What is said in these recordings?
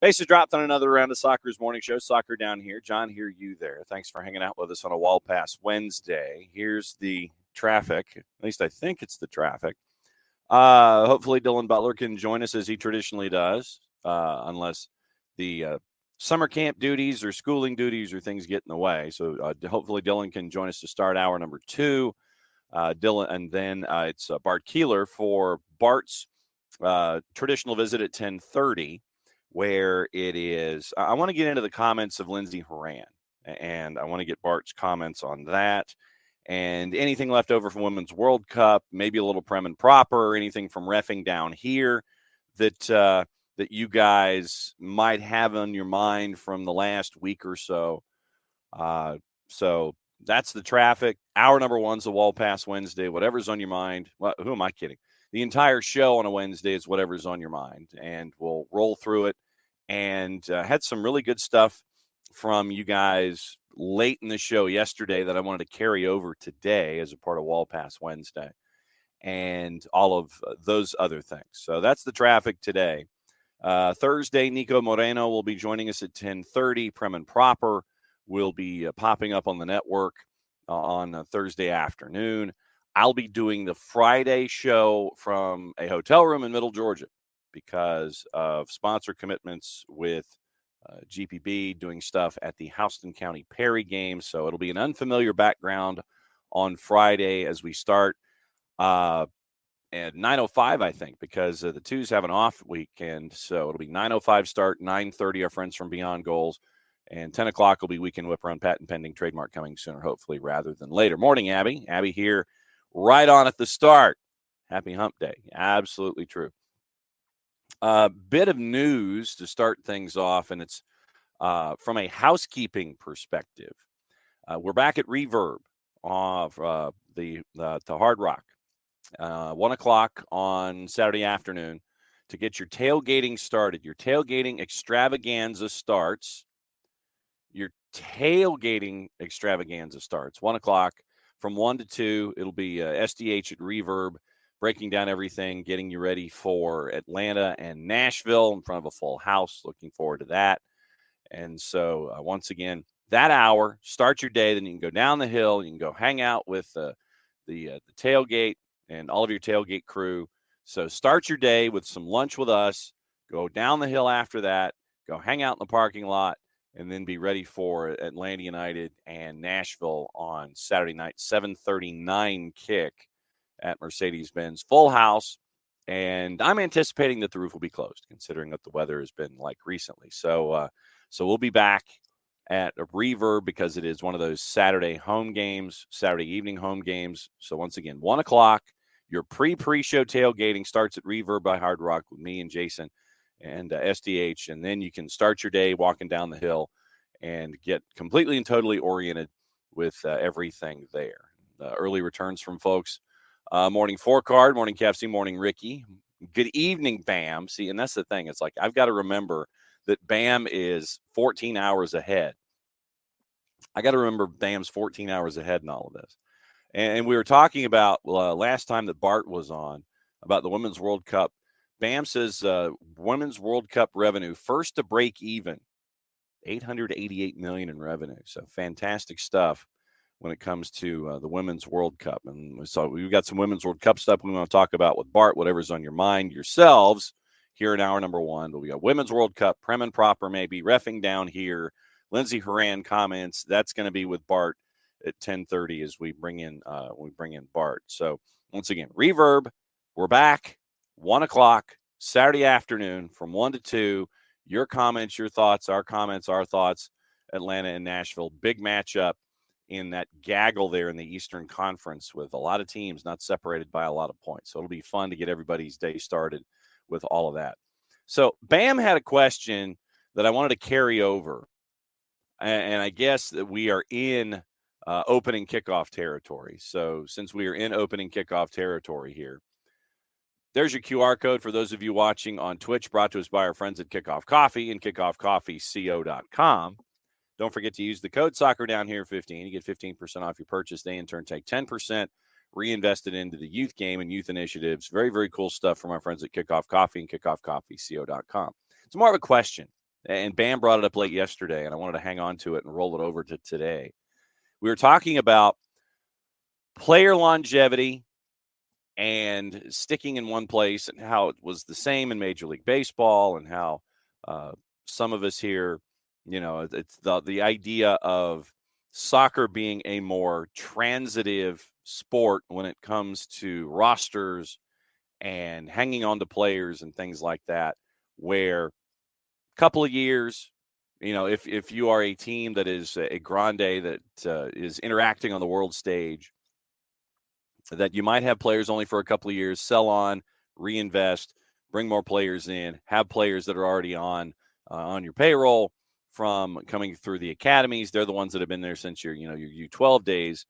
Bases dropped on another round of Soccer's Morning Show. Soccer down here. John here, you there. Thanks for hanging out with us on a Wall Pass Wednesday. Here's the traffic. At least I think it's the traffic. Hopefully Dylan Butler can join us as he traditionally does, unless the summer camp duties or schooling duties or things get in the way. So hopefully Dylan can join us to start hour number 2. Dylan, and then it's Bart Keeler for Bart's traditional visit at 10:30, where it is. I want to get into the comments of Lindsey Horan, and I want to get Bart's comments on that. And anything left over from Women's World Cup, maybe a little prim and proper, or anything from reffing down here that you guys might have on your mind from the last week or so. So that's the traffic. Hour number 1's the Wall Pass Wednesday. Whatever's on your mind. Well, who am I kidding? The entire show on a Wednesday is whatever's on your mind, and we'll roll through it. And had some really good stuff from you guys late in the show yesterday that I wanted to carry over today as a part of Wall Pass Wednesday and all of those other things. So that's the traffic today. Thursday, Nico Moreno will be joining us at 10:30. Prim and Proper will be popping up on the network on Thursday afternoon. I'll be doing the Friday show from a hotel room in Middle Georgia because of sponsor commitments with GPB doing stuff at the Houston County Perry game. So it'll be an unfamiliar background on Friday as we start at 9:05, I think, because the Twos have an off weekend. So it'll be 9:05 start, 9:30 our friends from Beyond Goals, and 10 o'clock will be Weekend Whip Around patent pending trademark coming sooner, hopefully, rather than later. Morning, Abby. Abby here right on at the start. Happy hump day. Absolutely true. Bit of news to start things off, and it's from a housekeeping perspective. We're back at Reverb of the Hard Rock, 1 o'clock on Saturday afternoon to get your tailgating started. Your tailgating extravaganza starts. 1 o'clock from 1 to 2. It'll be SDH at Reverb, breaking down everything, getting you ready for Atlanta and Nashville in front of a full house. Looking forward to that. And so, once again, that hour, start your day. Then you can go down the hill. You can go hang out with the tailgate and all of your tailgate crew. So start your day with some lunch with us. Go down the hill after that. Go hang out in the parking lot. And then be ready for Atlanta United and Nashville on Saturday night, 7:39 kick at Mercedes-Benz. Full house, and I'm anticipating that the roof will be closed, considering what the weather has been like recently. So we'll be back at a Reverb because it is one of those Saturday evening home games. So once again, 1 o'clock, your pre-show tailgating starts at Reverb by Hard Rock with me and Jason and SDH, and then you can start your day walking down the hill and get completely and totally oriented with everything there. Early returns from folks. Morning 4-card, morning KFC, morning Ricky. Good evening, Bam. See, and that's the thing. It's like I've got to remember that Bam is 14 hours ahead. I got to remember Bam's 14 hours ahead in all of this. And we were talking about last time that Bart was on about the Women's World Cup. Bam says Women's World Cup revenue, first to break even, $888 million in revenue. So fantastic stuff when it comes to the Women's World Cup. And so we've got some Women's World Cup stuff we want to talk about with Bart, whatever's on your mind yourselves here in hour number 1. But we got Women's World Cup, prim and proper, maybe reffing down here. Lindsey Horan comments. That's going to be with Bart at 10:30 as we bring in Bart. So once again, Reverb, we're back, 1 o'clock Saturday afternoon from 1 to 2. Your comments, your thoughts, our comments, our thoughts. Atlanta and Nashville, big matchup in that gaggle there in the Eastern Conference with a lot of teams not separated by a lot of points. So it'll be fun to get everybody's day started with all of that. So Bam had a question that I wanted to carry over, and I guess that we are in opening kickoff territory. So since we are in opening kickoff territory here, there's your QR code for those of you watching on Twitch, brought to us by our friends at Kickoff Coffee and kickoffcoffeeco.com. Don't forget to use the code SoccerDownHere15. You get 15% off your purchase. They, in turn, take 10% reinvested into the youth game and youth initiatives. Very, very cool stuff from our friends at Kickoff Coffee and kickoffcoffeeco.com. It's more of a question. And Bam brought it up late yesterday, and I wanted to hang on to it and roll it over to today. We were talking about player longevity and sticking in one place and how it was the same in Major League Baseball and how some of us here, it's the idea of soccer being a more transitive sport when it comes to rosters and hanging on to players and things like that, where a couple of years, if you are a team that is a grande that is interacting on the world stage, that you might have players only for a couple of years, sell on, reinvest, bring more players in, have players that are already on your payroll from coming through the academies. They're the ones that have been there since your U12 days.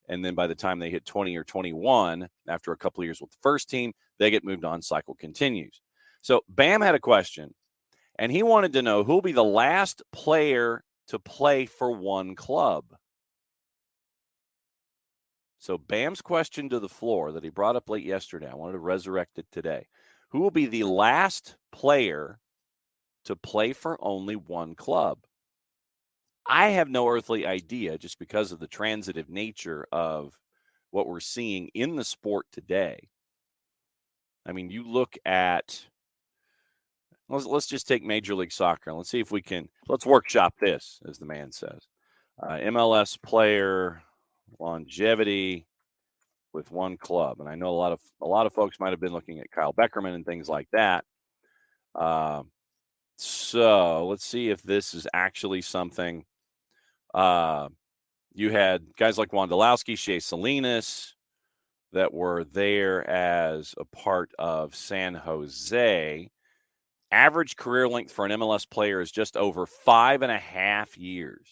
And then by the time they hit 20 or 21, after a couple of years with the first team, they get moved on. Cycle continues. So Bam had a question, and he wanted to know who will be the last player to play for one club. So Bam's question to the floor that he brought up late yesterday, I wanted to resurrect it today. Who will be the last player to play for only one club? I have no earthly idea, just because of the transitive nature of what we're seeing in the sport today. I mean, you look at, let's just take Major League Soccer. Let's see if we can, let's workshop this, as the man says. MLS player longevity with one club. And I know a lot of folks might have been looking at Kyle Beckerman and things like that. So let's see if this is actually something. You had guys like Wondolowski, Shea Salinas that were there as a part of San Jose. Average career length for an MLS player is just over 5.5 years.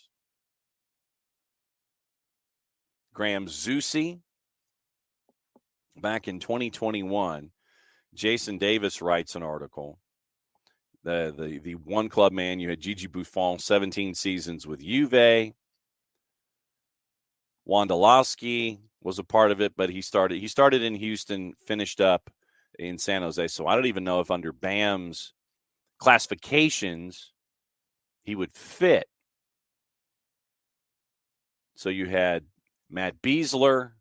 Graham Zusi, back in 2021, Jason Davis writes an article. The one club man, you had Gigi Buffon, 17 seasons with Juve. Wondolowski was a part of it, but he started in Houston, finished up in San Jose. So I don't even know if under Bam's classifications he would fit. So you had Matt Beasler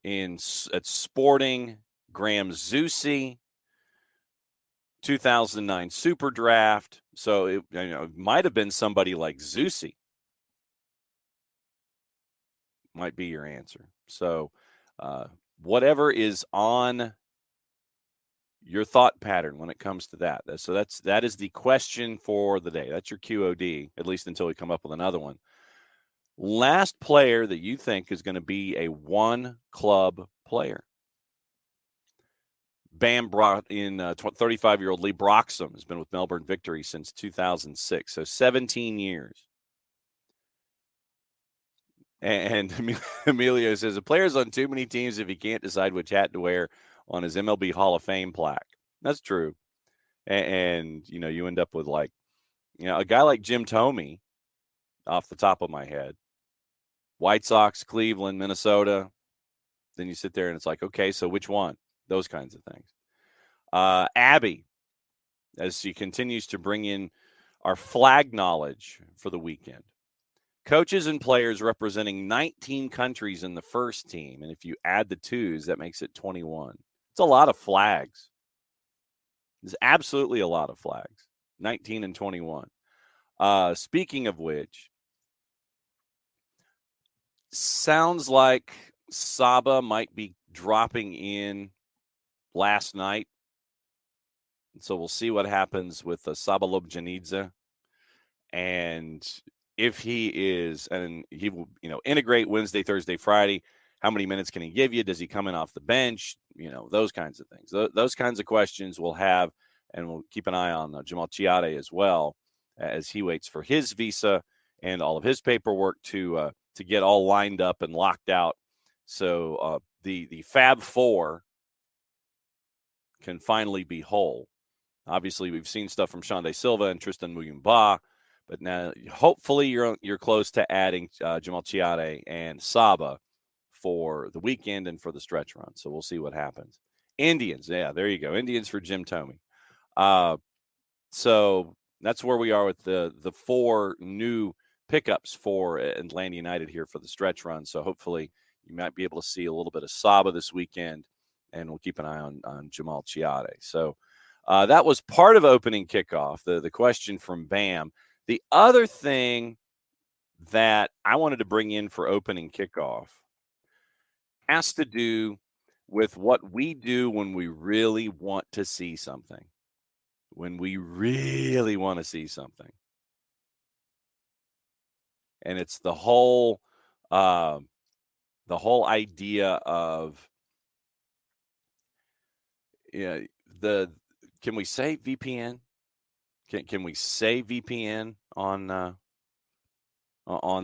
at Sporting, Graham Zusi, 2009 Super Draft. So it might have been somebody like Zusi. Might be your answer. So whatever is on your thought pattern when it comes to that. So that is the question for the day. That's your QOD, at least until we come up with another one. Last player that you think is going to be a one club player. Bam brought in 35-year-old Lee Broxham, has been with Melbourne Victory since 2006, so 17 years. And Emilio says, a player's on too many teams if he can't decide which hat to wear on his MLB Hall of Fame plaque. That's true. And you end up with a guy like Jim Thome, off the top of my head, White Sox, Cleveland, Minnesota. Then you sit there and it's like, okay, so which one? Those kinds of things. Abby, as she continues to bring in our flag knowledge for the weekend. Coaches and players representing 19 countries in the first team. And if you add the twos, that makes it 21. It's a lot of flags. It's absolutely a lot of flags. 19 and 21. Speaking of which, sounds like Saba might be dropping in last night. So we'll see what happens with Saba Lobjanidze. And if he is, and he will, integrate Wednesday, Thursday, Friday, how many minutes can he give you? Does he come in off the bench? Those kinds of things. Those kinds of questions we'll have, and we'll keep an eye on Jamal Chiade as well as he waits for his visa and all of his paperwork to get all lined up and locked out. So the Fab Four can finally be whole. Obviously, we've seen stuff from Shande Silva and Tristan Muyumba, but now hopefully you're close to adding Jamal Chiade and Saba for the weekend and for the stretch run. So we'll see what happens. Indians, yeah, there you go. Indians for Jim Thome. So That's where we are with the 4 new pickups for Atlanta United here for the stretch run. So hopefully you might be able to see a little bit of Saba this weekend, and we'll keep an eye on Jamal Chiade. So that was part of opening kickoff, the question from Bam. The other thing that I wanted to bring in for opening kickoff has to do with what we do when we really want to see something. When we really want to see something. And it's the whole idea of can we say VPN? Can we say VPN on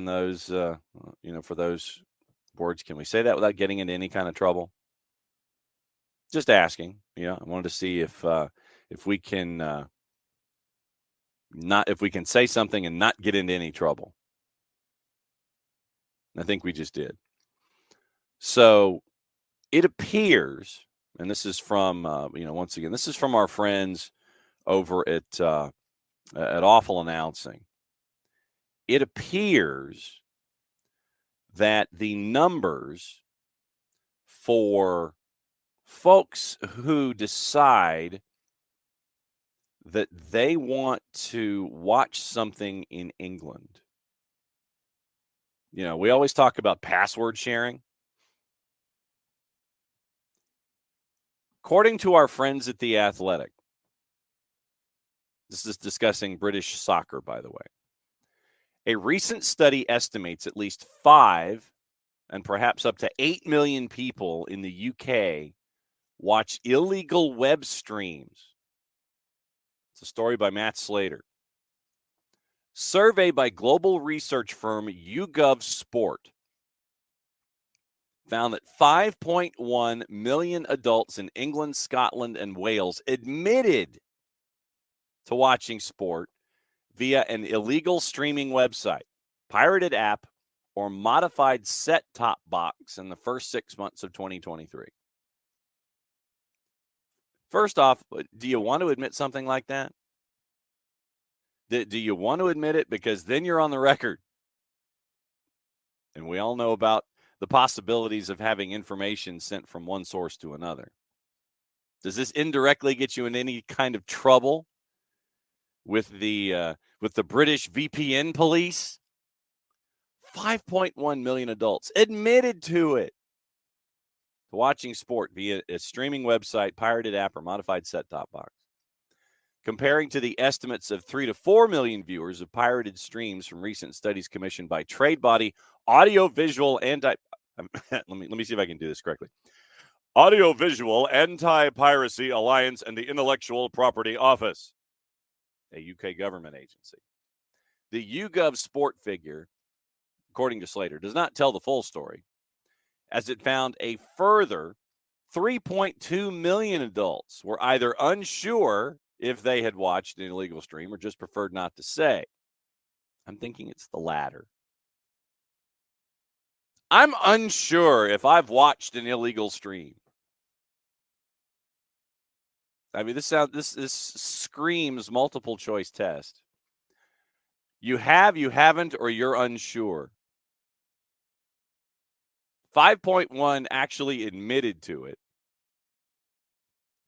those for those words? Can we say that without getting into any kind of trouble? Just asking. I wanted to see if we can if we can say something and not get into any trouble. I think we just did. So it appears, and this is from once again, this is from our friends over at Awful Announcing. It appears that the numbers for folks who decide that they want to watch something in England. We always talk about password sharing. According to our friends at The Athletic, this is discussing British soccer, by the way. A recent study estimates at least 5 and perhaps up to 8 million people in the UK watch illegal web streams. It's a story by Matt Slater. Survey by global research firm YouGov Sport found that 5.1 million adults in England, Scotland, and Wales admitted to watching sport via an illegal streaming website, pirated app, or modified set-top box in the first 6 months of 2023. First off, do you want to admit something like that? Do you want to admit it? Because then you're on the record. And we all know about the possibilities of having information sent from one source to another. Does this indirectly get you in any kind of trouble with the British VPN police? 5.1 million adults admitted to it. Watching sport via a streaming website, pirated app, or modified set-top box. Comparing to the estimates of 3 to 4 million viewers of pirated streams from recent studies commissioned by trade body Audiovisual Anti. let me see if I can do this correctly. Audiovisual Anti-Piracy Alliance and the Intellectual Property Office, a UK government agency. The YouGov Sport figure, according to Slater, does not tell the full story, as it found a further 3.2 million adults were either unsure if they had watched an illegal stream or just preferred not to say. I'm thinking it's the latter. I'm unsure if I've watched an illegal stream. I mean, this screams multiple choice test. You have, you haven't, or you're unsure. 5.1 actually admitted to it.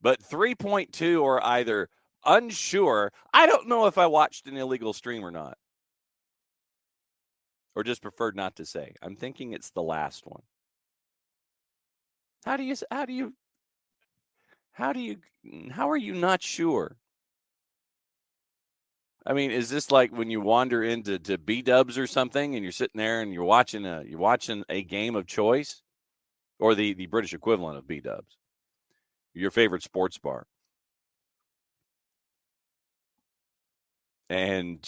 But 3.2 are either unsure, I don't know if I watched an illegal stream or not, or just preferred not to say. I'm thinking it's the last one. How are you not sure? I mean, is this like when you wander into B-dubs or something and you're sitting there and you're watching a game of choice, or the British equivalent of B-dubs, your favorite sports bar? And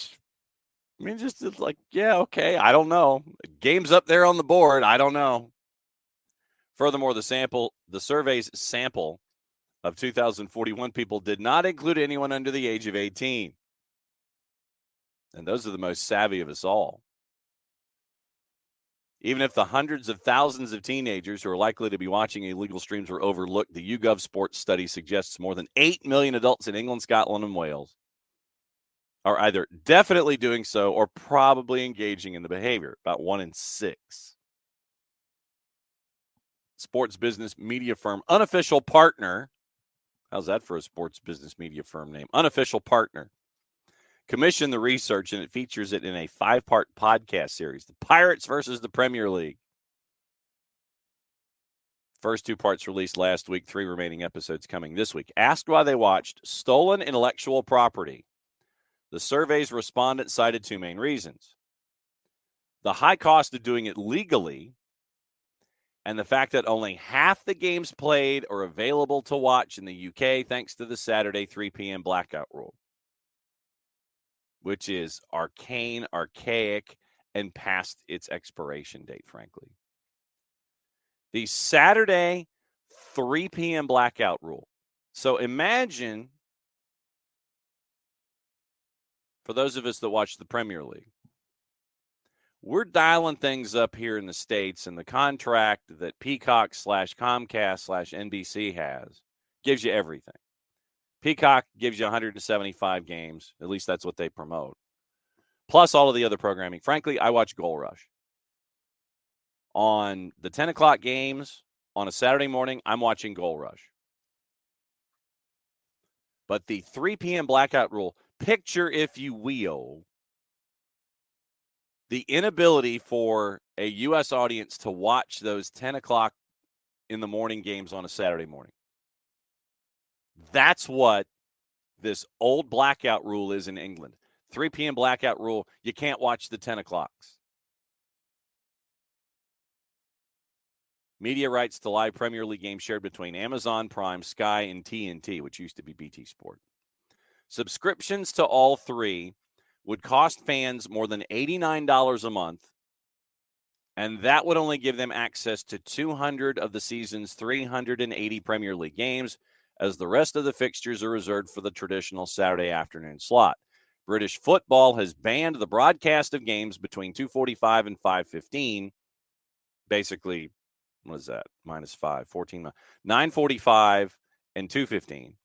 I mean, just like, yeah, okay, I don't know. Game's up there on the board. I don't know. Furthermore, the survey's sample of 2,041 people did not include anyone under the age of 18. And those are the most savvy of us all. Even if the hundreds of thousands of teenagers who are likely to be watching illegal streams were overlooked, the YouGov Sports study suggests more than 8 million adults in England, Scotland, and Wales are either definitely doing so or probably engaging in the behavior, about 1 in 6. Sports business media firm, unofficial partner. How's that for a sports business media firm name? Unofficial partner. Commissioned the research, and it features it in a 5-part podcast series, The Pirates versus the Premier League. First 2 parts released last week, 3 remaining episodes coming this week. Asked why they watched stolen intellectual property. The survey's respondents cited 2 main reasons: the high cost of doing it legally, and the fact that only half the games played are available to watch in the UK thanks to the Saturday 3 p.m. blackout rule, which is arcane, archaic, and past its expiration date, frankly. The Saturday 3 p.m. blackout rule. So imagine, for those of us that watch the Premier League, we're dialing things up here in the States, and the contract that Peacock / Comcast / NBC has gives you everything. Peacock gives you 175 games. At least that's what they promote. Plus all of the other programming. Frankly, I watch Goal Rush. On the 10 o'clock games on a Saturday morning, I'm watching Goal Rush. But the 3 p.m. blackout rule, picture, if you will, the inability for a U.S. audience to watch those 10 o'clock in the morning games on a Saturday morning. That's what this old blackout rule is in England. 3 p.m. blackout rule, you can't watch the 10 o'clocks. Media rights to live Premier League games shared between Amazon Prime, Sky, and TNT, which used to be BT Sport. Subscriptions to all 3 would cost fans more than $89 a month, and that would only give them access to 200 of the season's 380 Premier League games, as the rest of the fixtures are reserved for the traditional Saturday afternoon slot. British football has banned the broadcast of games between 2:45 and 5:15. Basically, what is that? -5, 14, 9:45 and 2:15,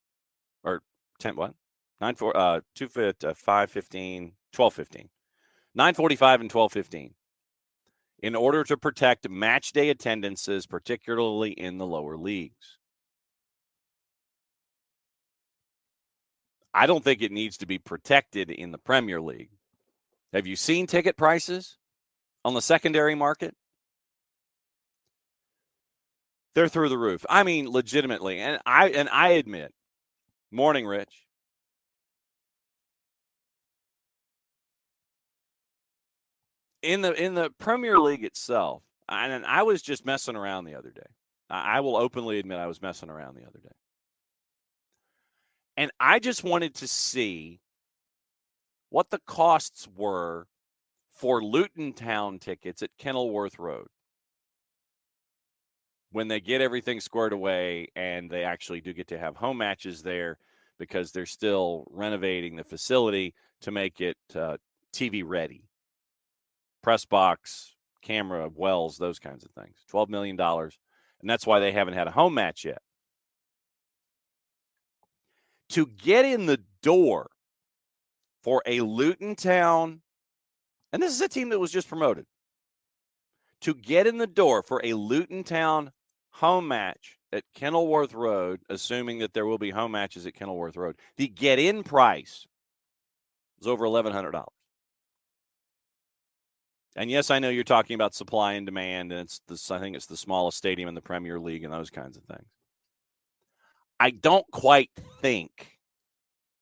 or 10 what? 5:15, 12:15. 9:45 and 12:15. In order to protect match day attendances, particularly in the lower leagues. I don't think it needs to be protected in the Premier League. Have you seen ticket prices on the secondary market? They're through the roof. I mean, legitimately. And I admit, morning, Rich. In the Premier League itself, and I was just messing around the other day. I will openly admit I was messing around the other day. And I just wanted to see what the costs were for Luton Town tickets at Kenilworth Road when they get everything squared away and they actually do get to have home matches there, because they're still renovating the facility to make it TV ready. Press box, camera, wells, those kinds of things. $12 million. And that's why they haven't had a home match yet. To get in the door for a Luton Town, and this is a team that was just promoted, to get in the door for a Luton Town home match at Kenilworth Road, assuming that there will be home matches at Kenilworth Road, the get-in price is over $1,100. And yes, I know you're talking about supply and demand, and I think it's the smallest stadium in the Premier League and those kinds of things. I don't quite think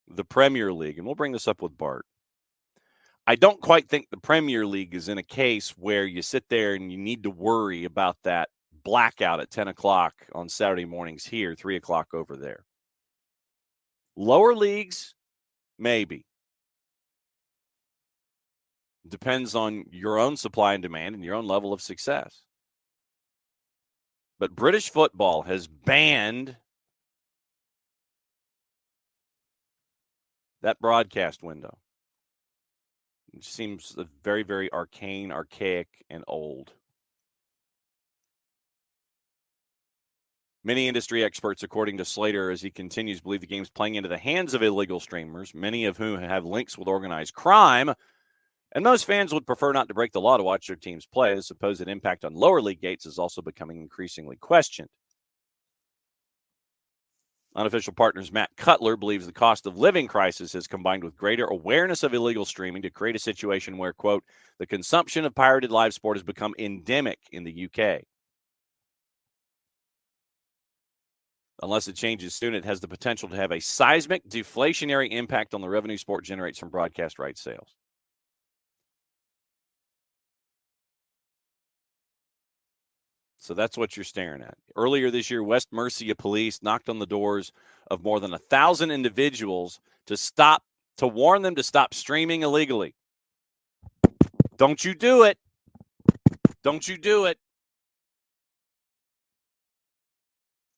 the Premier League, and we'll bring this up with Bart, I don't quite think the Premier League is in a case where you sit there and you need to worry about that blackout at 10 o'clock on Saturday mornings here, 3 o'clock over there. Lower leagues, maybe. Depends on your own supply and demand and your own level of success. But British football has banned that broadcast window. It seems very, very arcane, archaic, and old. Many industry experts, according to Slater, as he continues, believe the game's playing into the hands of illegal streamers, many of whom have links with organized crime. And most fans would prefer not to break the law to watch their teams play. The supposed impact on lower league gates is also becoming increasingly questioned. Unofficial partners Matt Cutler believes the cost of living crisis has combined with greater awareness of illegal streaming to create a situation where, quote, the consumption of pirated live sport has become endemic in the UK. Unless it changes soon, it has the potential to have a seismic deflationary impact on the revenue sport generates from broadcast rights sales. So that's what you're staring at. Earlier this year, West Mercia police knocked on the doors of more than 1,000 individuals to warn them to stop streaming illegally. Don't you do it. Don't you do it.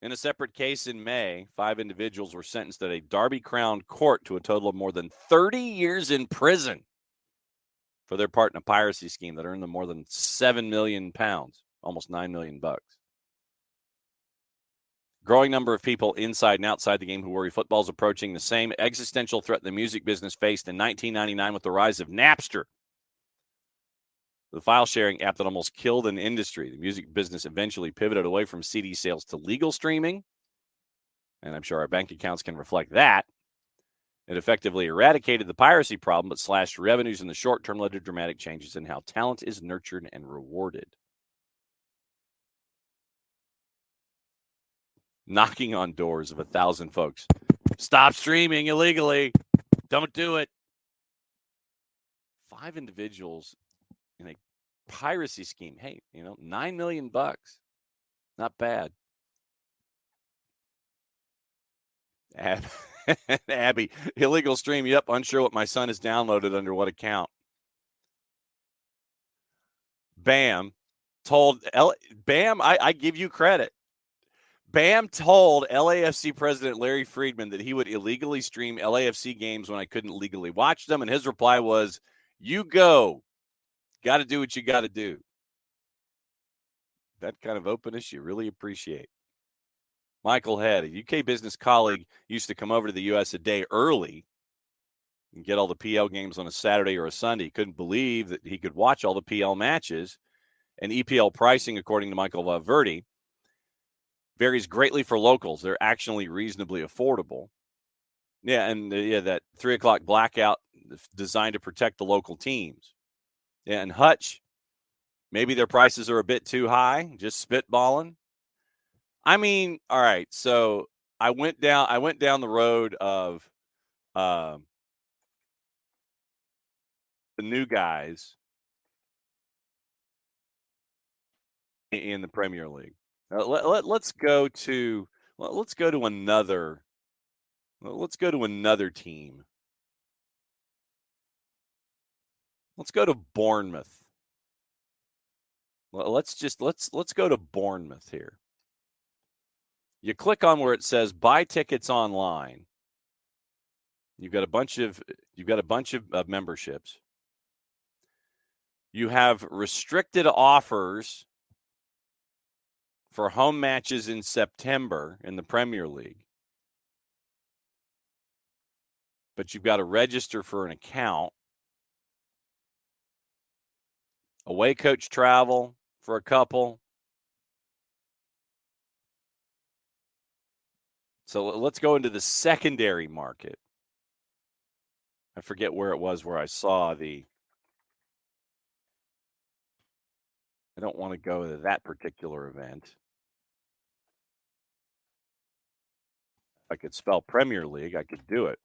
In a separate case in May, 5 individuals were sentenced at a Derby Crown court to a total of more than 30 years in prison for their part in a piracy scheme that earned them more than £7 million, almost $9 million. Growing number of people inside and outside the game who worry football is approaching the same existential threat the music business faced in 1999 with the rise of Napster, the file-sharing app that almost killed an industry. The music business eventually pivoted away from CD sales to legal streaming, and I'm sure our bank accounts can reflect that. It effectively eradicated the piracy problem, but slashed revenues in the short term, led to dramatic changes in how talent is nurtured and rewarded. Knocking on doors of 1,000 folks. Stop streaming illegally. Don't do it. 5 individuals in a piracy scheme. Hey, $9 million. Not bad. Abby, illegal stream. Yep, unsure what my son has downloaded under what account. Bam told Bam, I give you credit. Bam told LAFC president Larry Friedman that he would illegally stream LAFC games when I couldn't legally watch them, and his reply was, "You go. Got to do what you got to do." That kind of openness you really appreciate. Michael Head, a UK business colleague, used to come over to the U.S. a day early and get all the PL games on a Saturday or a Sunday. He couldn't believe that he could watch all the PL matches. And EPL pricing, according to Michael Valverde, varies greatly for locals. They're actually reasonably affordable. Yeah, and that 3 o'clock blackout designed to protect the local teams. Yeah, and Hutch, maybe their prices are a bit too high, just spitballing. I mean, all right, so I went down the road of the new guys in the Premier League. Let's go to another team. Let's go to Bournemouth. Let's go to Bournemouth here. You click on where it says buy tickets online. You've got a bunch of memberships. You have restricted offers for home matches in September in the Premier League. But you've got to register for an account. Away coach travel for a couple. So let's go into the secondary market. I forget where it was where I saw the. I don't want to go to that particular event. If I could spell Premier League, I could do it.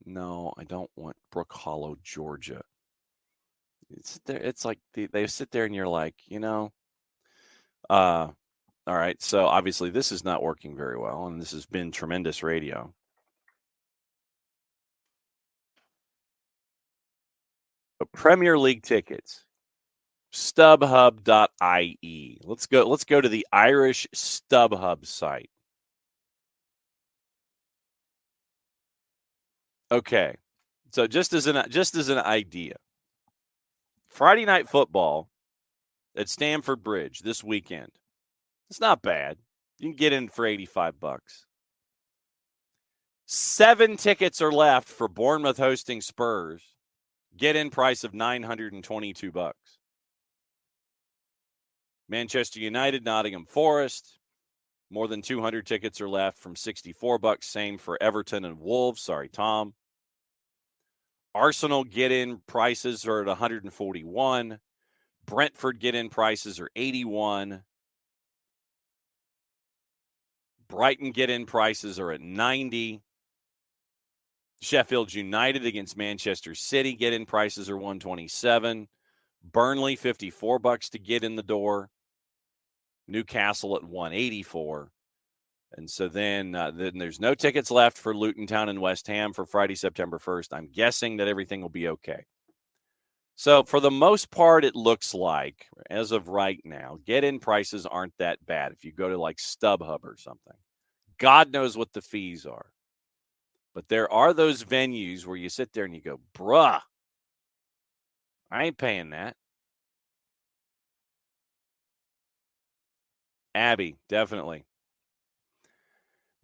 No, I don't want Brook Hollow, Georgia. It's like they sit there and you're like, all right. So obviously this is not working very well, and this has been tremendous radio. But Premier League tickets, StubHub.ie. Let's go to the Irish StubHub site. Okay. So just as an idea, Friday Night Football at Stamford Bridge this weekend. It's not bad. You can get in for $85. 7 tickets are left for Bournemouth hosting Spurs. Get-in price of $922. Manchester United, Nottingham Forest. More than 200 tickets are left from $64. Same for Everton and Wolves. Sorry, Tom. Arsenal get-in prices are at $141. Brentford get-in prices are $81. Brighton get-in prices are at $90. Sheffield United against Manchester City get-in prices are $127. Burnley, $54 to get in the door. Newcastle at $184. And so then there's no tickets left for Luton Town and West Ham for Friday, September 1st. I'm guessing that everything will be okay. So for the most part, it looks like, as of right now, get-in prices aren't that bad. If you go to like StubHub or something, God knows what the fees are. But there are those venues where you sit there and you go, bruh, I ain't paying that. Abby, definitely.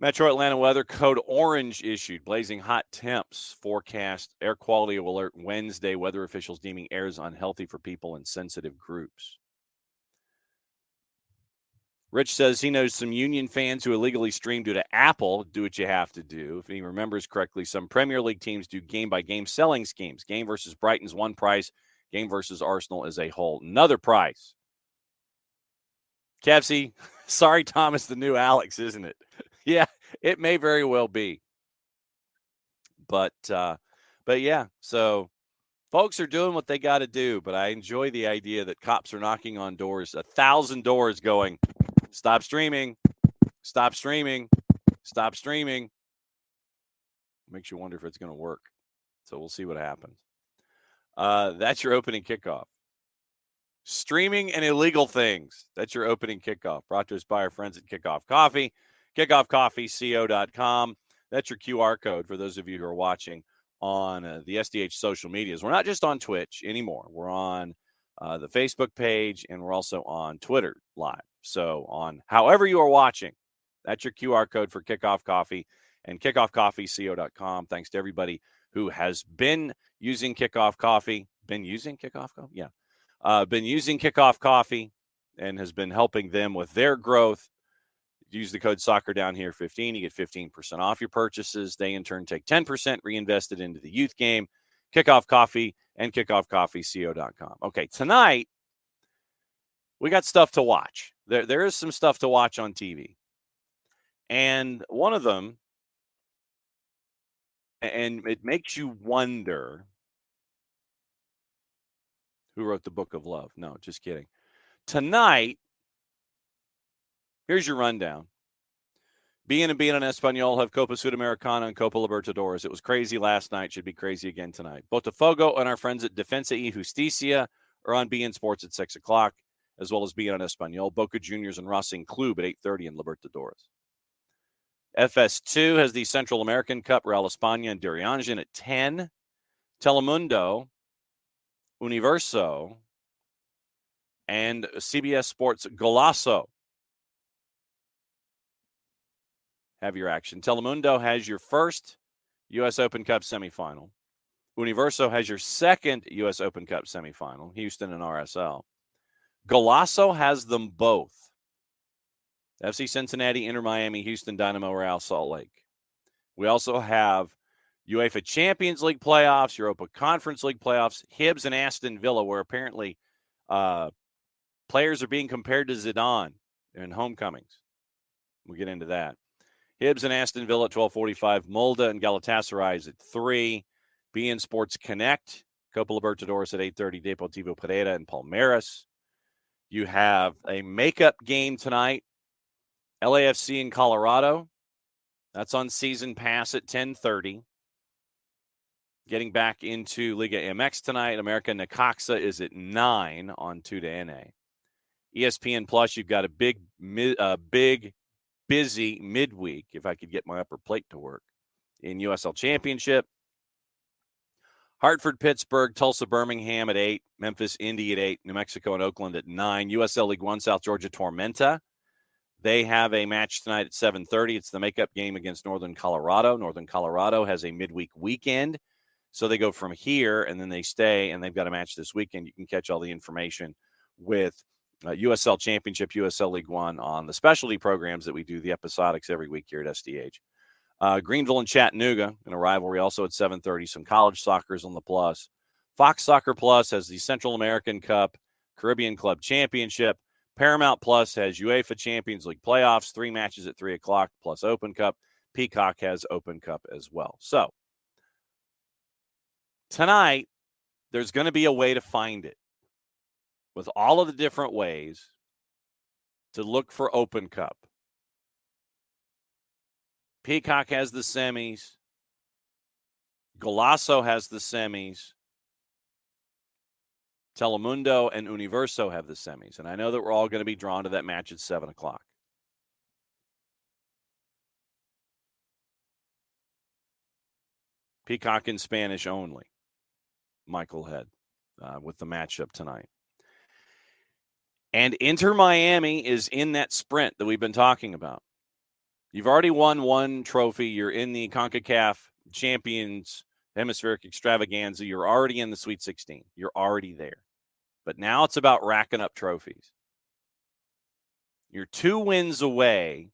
Metro Atlanta weather code orange issued. Blazing hot temps. Forecast air quality alert Wednesday. Weather officials deeming airs unhealthy for people in sensitive groups. Rich says he knows some Union fans who illegally stream due to Apple. Do what you have to do. If he remembers correctly, some Premier League teams do game-by-game selling schemes. Game versus Brighton's one price. Game versus Arsenal is a whole another price. Kevsey, sorry, Thomas, the new Alex, isn't it? Yeah, it may very well be. But yeah, so folks are doing what they got to do. But I enjoy the idea that cops are knocking on doors, 1,000 doors going, stop streaming, stop streaming, stop streaming. Makes you wonder if it's going to work. So we'll see what happens. That's your opening kickoff. Streaming and illegal things. That's your opening kickoff. Brought to us by our friends at Kickoff Coffee. KickoffCoffeeCO.com. That's your QR code for those of you who are watching on the SDH social medias. We're not just on Twitch anymore. We're on the Facebook page, and we're also on Twitter live. So on however you are watching, that's your QR code for Kickoff Coffee and KickoffCoffeeCO.com. Thanks to everybody who has been using Kickoff Coffee. Been using Kickoff Coffee? Yeah. Been using Kickoff Coffee and has been helping them with their growth. Use the code Soccer Down Here 15. You get 15% off your purchases. They, in turn, take 10% reinvested into the youth game. Kickoff Coffee and KickoffCoffeeCO.com. Okay, tonight, we got stuff to watch. There is some stuff to watch on TV. And one of them, and it makes you wonder who wrote the Book of Love. No, just kidding. Tonight, here's your rundown. Bien and Espanol have Copa Sudamericana and Copa Libertadores. It was crazy last night. Should be crazy again tonight. Botafogo and our friends at Defensa y Justicia are on BN Sports at 6 o'clock, as well as Bien and Espanol. Boca Juniors and Racing Club at 8:30 in Libertadores. FS2 has the Central American Cup, Real España and Dirianjan at 10. Telemundo, Universo, and CBS Sports Golazo have your action. Telemundo has your first U.S. Open Cup semifinal. Universo has your second U.S. Open Cup semifinal, Houston and RSL. Golazo has them both. FC Cincinnati, Inter Miami, Houston Dynamo, Real Salt Lake. We also have UEFA Champions League playoffs, Europa Conference League playoffs, Hibs and Aston Villa, where apparently players are being compared to Zidane in homecomings. We'll get into that. Hibs and Aston Villa at 12:45. Molde and Galatasaray is at 3. BN Sports Connect, Copa Libertadores at 8:30. Deportivo Pereira and Palmeiras. You have a makeup game tonight. LAFC in Colorado. That's on Season Pass at 10:30. Getting back into Liga MX tonight. America Necaxa is at 9 on 2 ESPN Plus, you've got a big, busy midweek, if I could get my upper plate to work, in USL Championship. Hartford, Pittsburgh, Tulsa, Birmingham at 8, Memphis, Indy at 8, New Mexico and Oakland at 9, USL League One, South Georgia, Tormenta. They have a match tonight at 7:30. It's the makeup game against Northern Colorado. Northern Colorado has a midweek weekend, so they go from here, and then they stay, and they've got a match this weekend. You can catch all the information with USL Championship, USL League One on the specialty programs that we do, the episodics, every week here at SDH. Greenville and Chattanooga in a rivalry also at 7:30. Some college soccer is on the plus. Fox Soccer Plus has the Central American Cup, Caribbean Club Championship. Paramount Plus has UEFA Champions League playoffs, 3 matches at 3 o'clock, plus Open Cup. Peacock has Open Cup as well. So tonight, there's going to be a way to find it with all of the different ways to look for Open Cup. Peacock has the semis. Golazo has the semis. Telemundo and Universo have the semis. And I know that we're all going to be drawn to that match at 7 o'clock. Peacock in Spanish only. Michael Head with the matchup tonight. And Inter Miami is in that sprint that we've been talking about. You've already won 1 trophy. You're in the CONCACAF Champions Hemispheric Extravaganza. You're already in the Sweet 16. You're already there. But now it's about racking up trophies. You're 2 wins away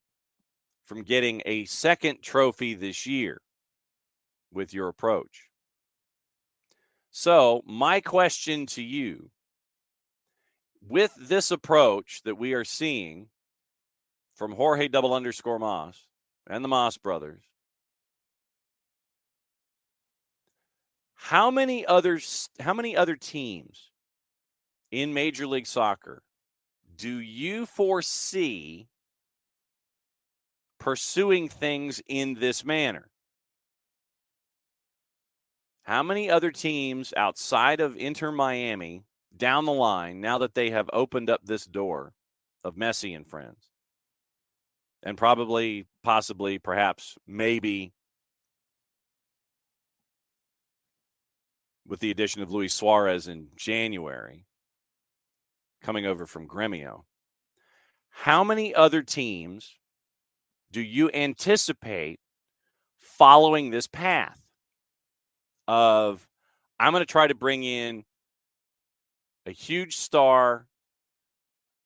from getting a second trophy this year with your approach. So my question to you, with this approach that we are seeing from Jorge _Moss and the Moss brothers, how many other teams in Major League Soccer do you foresee pursuing things in this manner? How many other teams outside of Inter Miami down the line, now that they have opened up this door of Messi and friends, and probably, possibly, perhaps, maybe with the addition of Luis Suarez in January, coming over from Gremio, how many other teams do you anticipate following this path of, I'm going to try to bring in a huge star,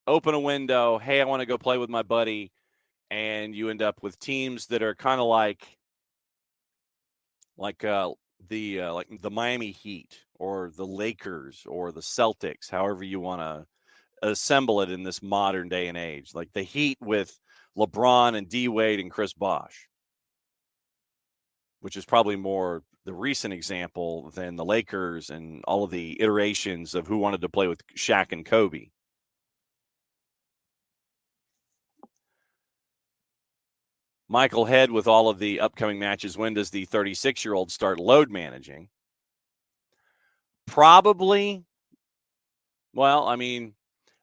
open a window, hey, I want to go play with my buddy, and you end up with teams that are kind of like the Miami Heat or the Lakers or the Celtics, however you want to assemble it in this modern day and age, like the Heat with LeBron and D Wade and Chris Bosh, which is probably more the recent example than the Lakers and all of the iterations of who wanted to play with Shaq and Kobe. Michael Head with all of the upcoming matches. When does the 36-year-old start load managing? Probably. Well, I mean,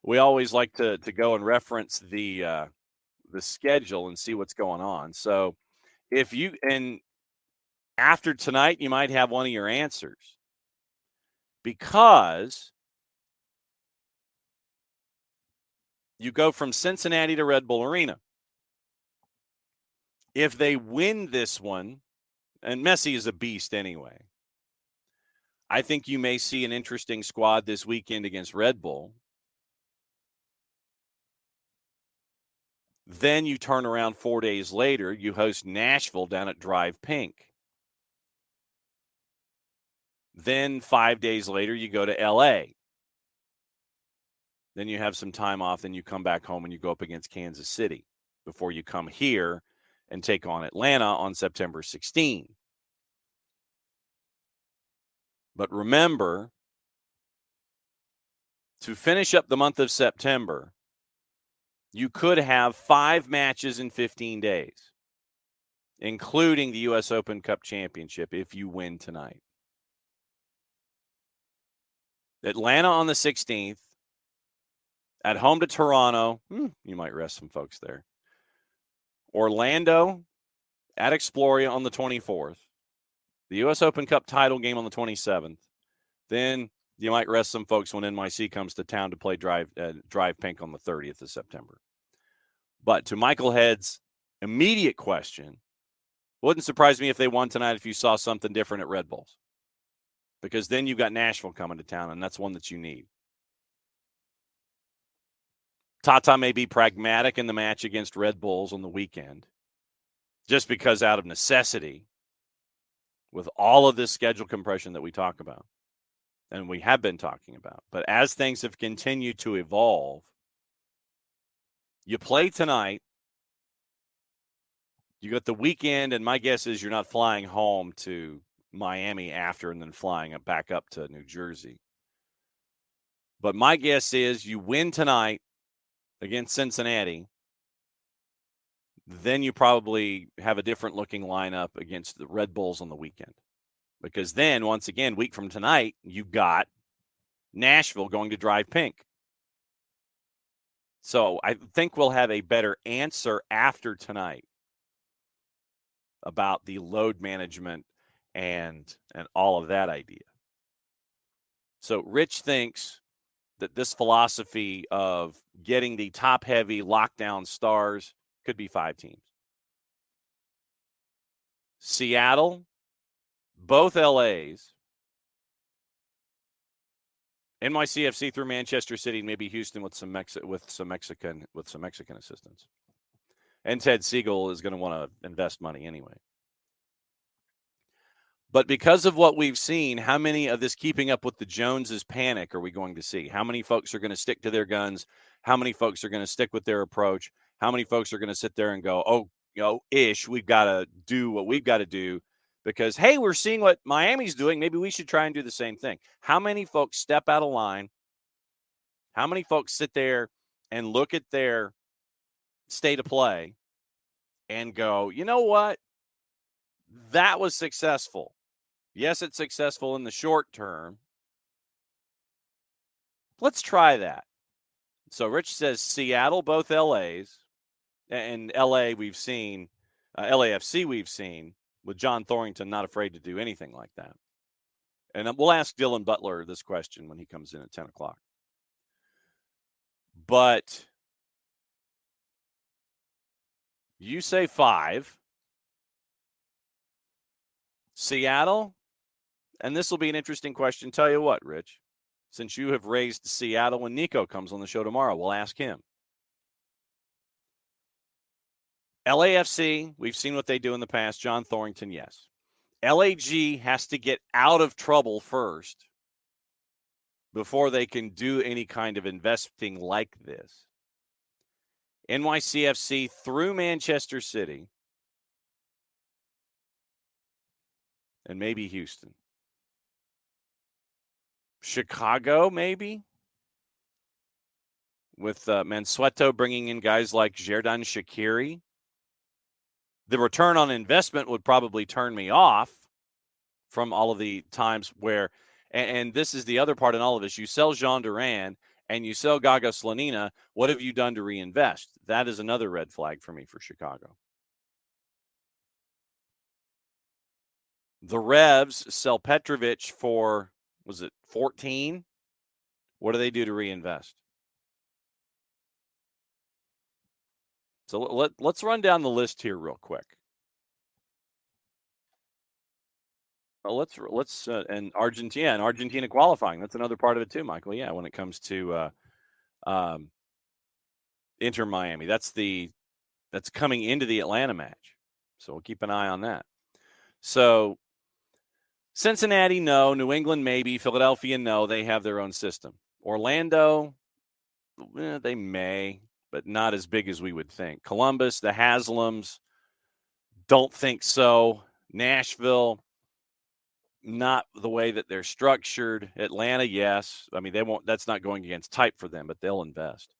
we always like to go and reference the schedule and see what's going on. So if you, and after tonight, you might have one of your answers, because you go from Cincinnati to Red Bull Arena. If they win this one, and Messi is a beast anyway, I think you may see an interesting squad this weekend against Red Bull. Then you turn around 4 days later, you host Nashville down at Drive Pink. Then 5 days later, you go to L.A. Then you have some time off, then you come back home and you go up against Kansas City before you come here and take on Atlanta on September 16. But remember, to finish up the month of September, you could have 5 matches in 15 days, including the U.S. Open Cup Championship if you win tonight. Atlanta on the 16th, at home to Toronto. You might rest some folks there. Orlando at Exploria on the 24th. the U.S. Open Cup title game on the 27th. Then you might rest some folks when NYC comes to town to play Drive Pink on the 30th of September. But to Michael Head's immediate question, wouldn't surprise me if they won tonight if you saw something different at Red Bulls. Because then you've got Nashville coming to town, and that's one that you need. Tata may be pragmatic in the match against Red Bulls on the weekend, just because out of necessity, with all of this schedule compression that we talk about, and we have been talking about. But as things have continued to evolve, you play tonight, you got the weekend, and my guess is you're not flying home to Miami after and then flying back up to New Jersey. But my guess is you win tonight against Cincinnati, then you probably have a different looking lineup against the Red Bulls on the weekend. Because then, once again, week from tonight, you've got Nashville going to Drive Pink. So I think we'll have a better answer after tonight about the load management and all of that idea. So Rich thinks that this philosophy of getting the top-heavy lockdown stars could be 5 teams. Seattle, both LAs, NYCFC through Manchester City, and maybe Houston with some Mexican assistance. And Ted Siegel is going to want to invest money anyway. But because of what we've seen, how many of this keeping up with the Joneses panic are we going to see? How many folks are going to stick to their guns? How many folks are going to stick with their approach? How many folks are going to sit there and go, we've got to do what we've got to do because, hey, we're seeing what Miami's doing. Maybe we should try and do the same thing. How many folks step out of line? How many folks sit there and look at their state of play and go, you know what? That was successful. Yes, it's successful in the short term. Let's try that. So Rich says Seattle, both LAs, and LA we've seen, LAFC we've seen, with John Thorrington not afraid to do anything like that. And we'll ask Dylan Butler this question when he comes in at 10 o'clock. But you say 5. Seattle, and this will be an interesting question. Tell you what, Rich, since you have raised Seattle, when Nico comes on the show tomorrow, we'll ask him. LAFC, we've seen what they do in the past. John Thorrington, yes. LAG has to get out of trouble first before they can do any kind of investing like this. NYCFC through Manchester City and maybe Houston. Chicago, maybe, with Mansueto bringing in guys like Xherdan Shaqiri. The return on investment would probably turn me off from all of the times where, and this is the other part in all of this, you sell Jean Duran and you sell Gaga Slonina. What have you done to reinvest? That is another red flag for me for Chicago. The Revs sell Petrovic for, was it 14? What do they do to reinvest? So let's run down the list here real quick. Let's and Argentina qualifying. That's another part of it too, Michael. Yeah, when it comes to Inter Miami, that's coming into the Atlanta match. So we'll keep an eye on that. So Cincinnati, no. New England, maybe. Philadelphia, no. They have their own system. Orlando, they may, but not as big as we would think. Columbus, the Haslams, don't think so. Nashville, not the way that they're structured. Atlanta, yes. I mean, they won't. That's not going against type for them, but they'll invest.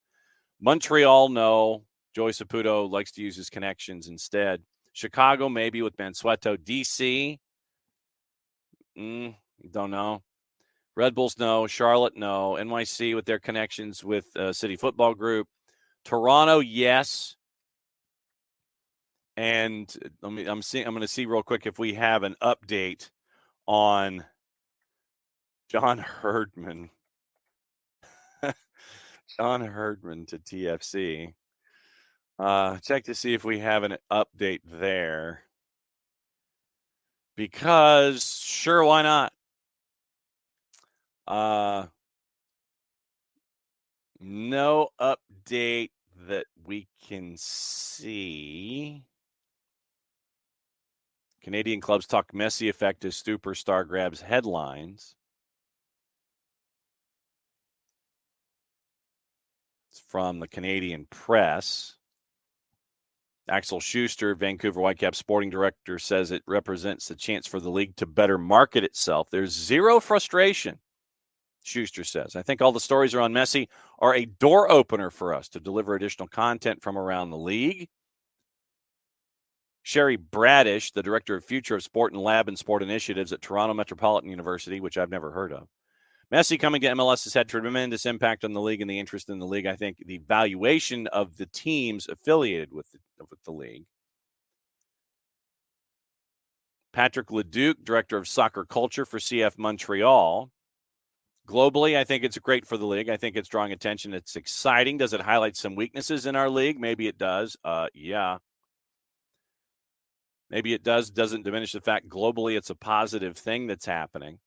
Montreal, no. Joey Saputo likes to use his connections instead. Chicago, maybe with Mansueto. DC, don't know. Red Bulls, no. Charlotte, no. NYC with their connections with City Football Group. Toronto, yes. And I'm going to see real quick if we have an update on John Herdman. John Herdman to TFC. Check to see if we have an update there. Because, sure, why not? No update that we can see. Canadian clubs talk Messi effect as superstar grabs headlines. It's from the Canadian Press. Axel Schuster, Vancouver Whitecaps sporting director, says it represents the chance for the league to better market itself. There's zero frustration, Schuster says. I think all the stories around Messi are a door opener for us to deliver additional content from around the league. Sherry Bradish, the director of Future of Sport and Lab and Sport Initiatives at Toronto Metropolitan University, which I've never heard of. Messi coming to MLS has had tremendous impact on the league and the interest in the league. I think the valuation of the teams affiliated with the league. Patrick Leduc, director of soccer culture for CF Montreal. Globally, I think it's great for the league. I think it's drawing attention. It's exciting. Does it highlight some weaknesses in our league? Maybe it does. Yeah. Maybe it does. Doesn't diminish the fact globally it's a positive thing that's happening.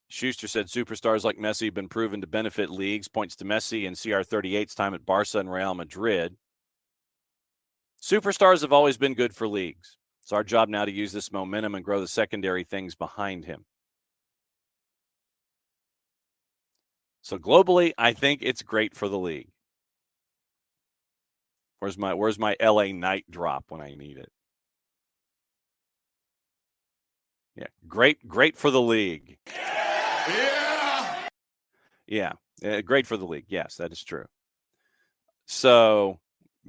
Schuster said superstars like Messi have been proven to benefit leagues, points to Messi and CR38's time at Barca and Real Madrid. Superstars have always been good for leagues. It's our job now to use this momentum and grow the secondary things behind him. So globally, I think it's great for the league. Where's my LA Knight drop when I need it? Yeah, great for the league. Yeah, great for the league. Yes, that is true. So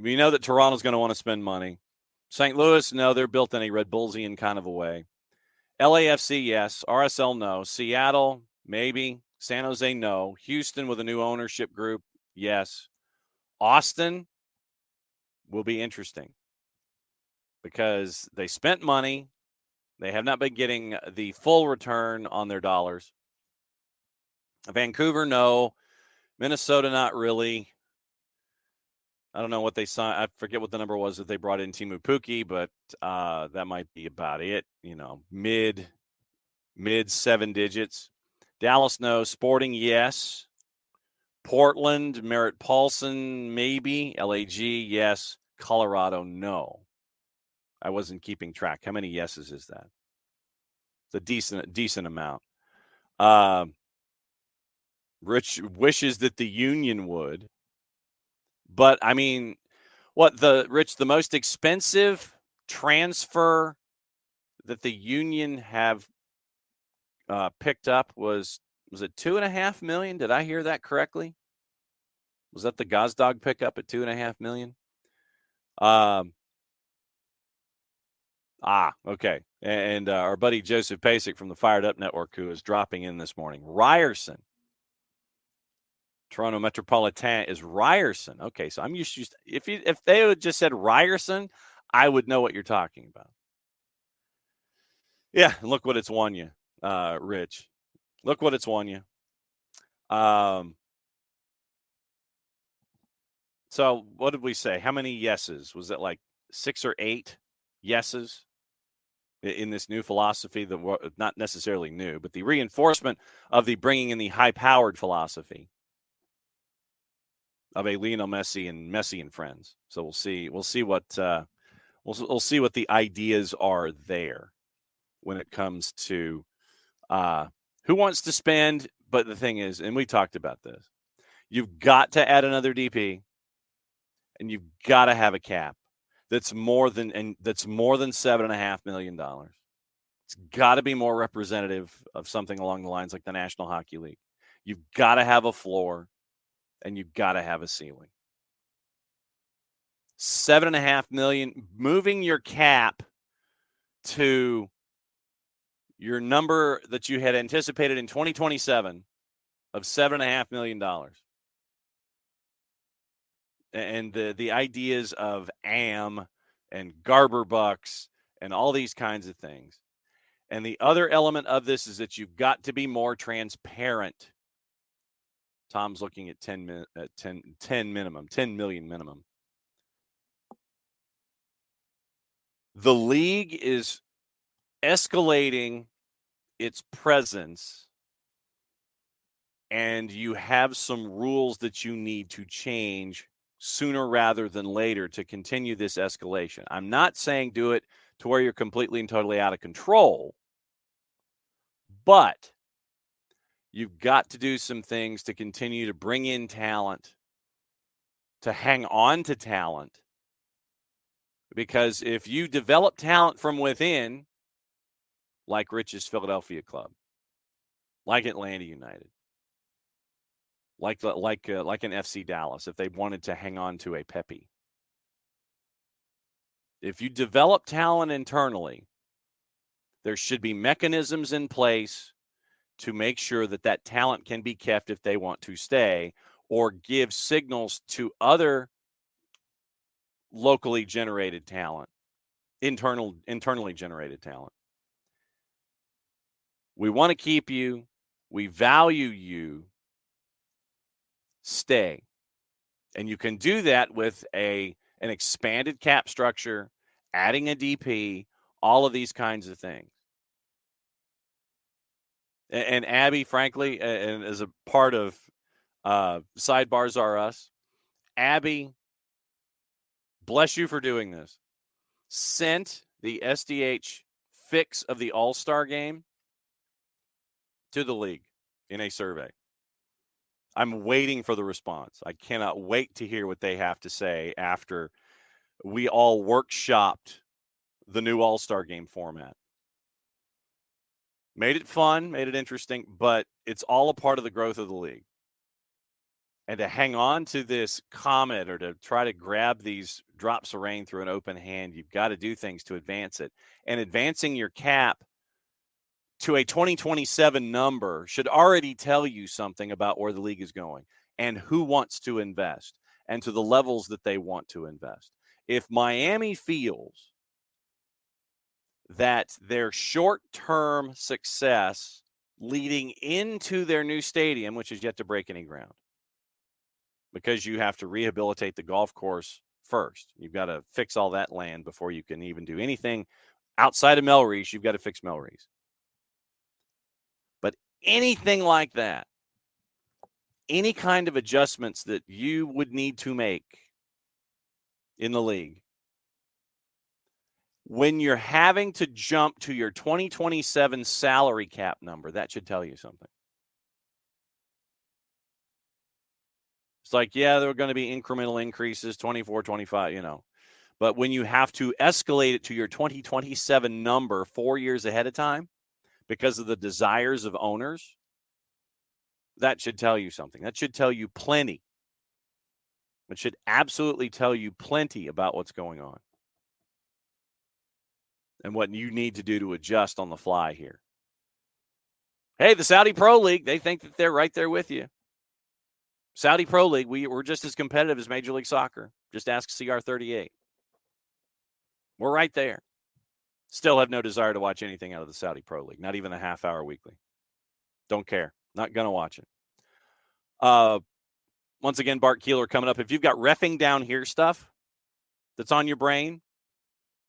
we know that Toronto's going to want to spend money. St. Louis, no, they're built in a Red Bullsian kind of a way. LAFC, yes. RSL, no. Seattle, maybe. San Jose, no. Houston with a new ownership group, yes. Austin will be interesting because they spent money. They have not been getting the full return on their dollars. Vancouver, no. Minnesota, not really. I don't know what they signed. I forget what the number was that they brought in Timu Pukki, but that might be about it. You know, mid 7 digits. Dallas, no. Sporting, yes. Portland, Merritt Paulson, maybe. LAG, yes. Colorado, no. I wasn't keeping track. How many yeses is that? It's a decent amount. Rich wishes that the Union would. But, I mean, the most expensive transfer that the Union have picked up was it $2.5 million? Did I hear that correctly? Was that the Gazdag pickup at $2.5 million? Okay. And our buddy Joseph Pasek from the Fired Up Network, who is dropping in this morning. Ryerson. Toronto Metropolitan is Ryerson. Okay, so I'm used to if they had just said Ryerson, I would know what you're talking about. Yeah, and look what it's won you, Rich. Look what it's won you. So what did we say? How many yeses? Was it like 6 or 8 yeses in this new philosophy? That not necessarily new, but the reinforcement of the bringing in the high-powered philosophy of a Lionel Messi and friends. So we'll see what we'll see what the ideas are there when it comes to who wants to spend. But the thing is, and we talked about this, you've got to add another DP, and you've got to have a cap that's more than $7.5 million. It's got to be more representative of something along the lines like the National Hockey League. You've got to have a floor, and you've got to have a ceiling. $7.5 million, moving your cap to your number that you had anticipated in 2027 of $7.5 million. And the ideas of AM and Garber Bucks and all these kinds of things. And the other element of this is that you've got to be more transparent. Tom's looking at 10 minimum, 10 million minimum. The league is escalating its presence, and you have some rules that you need to change sooner rather than later to continue this escalation. I'm not saying do it to where you're completely and totally out of control, but you've got to do some things to continue to bring in talent, to hang on to talent. Because if you develop talent from within, like Rich's Philadelphia club, like Atlanta United, like an FC Dallas, if they wanted to hang on to a Pepe, if you develop talent internally, there should be mechanisms in place to make sure that that talent can be kept if they want to stay, or give signals to other locally generated talent, internally generated talent. We want to keep you. We value you. Stay. And you can do that with an expanded cap structure, adding a DP, all of these kinds of things. And Abby, frankly, and as a part of Sidebars R Us, Abby, bless you for doing this, sent the SDH fix of the All-Star game to the league in a survey. I'm waiting for the response. I cannot wait to hear what they have to say after we all workshopped the new All-Star game format. Made it fun, made it interesting, but it's all a part of the growth of the league. And to hang on to this comet or to try to grab these drops of rain through an open hand, you've got to do things to advance it. And advancing your cap to a 2027 number should already tell you something about where the league is going and who wants to invest and to the levels that they want to invest. If Miami feels that their short-term success leading into their new stadium, which is yet to break any ground, because you have to rehabilitate the golf course first. You've got to fix all that land before you can even do anything outside of Melreese. You've got to fix Melreese. But anything like that, any kind of adjustments that you would need to make in the league, when you're having to jump to your 2027 salary cap number, that should tell you something. It's like, yeah, there are going to be incremental increases, 24, 25, But when you have to escalate it to your 2027 number 4 years ahead of time because of the desires of owners, that should tell you something. That should tell you plenty. It should absolutely tell you plenty about what's going on and what you need to do to adjust on the fly here. Hey, the Saudi Pro League, they think that they're right there with you. Saudi Pro League, we're just as competitive as Major League Soccer. Just ask CR38. We're right there. Still have no desire to watch anything out of the Saudi Pro League, not even a half hour weekly. Don't care. Not going to watch it. Once again, Bart Keeler coming up. If you've got reffing down here stuff that's on your brain,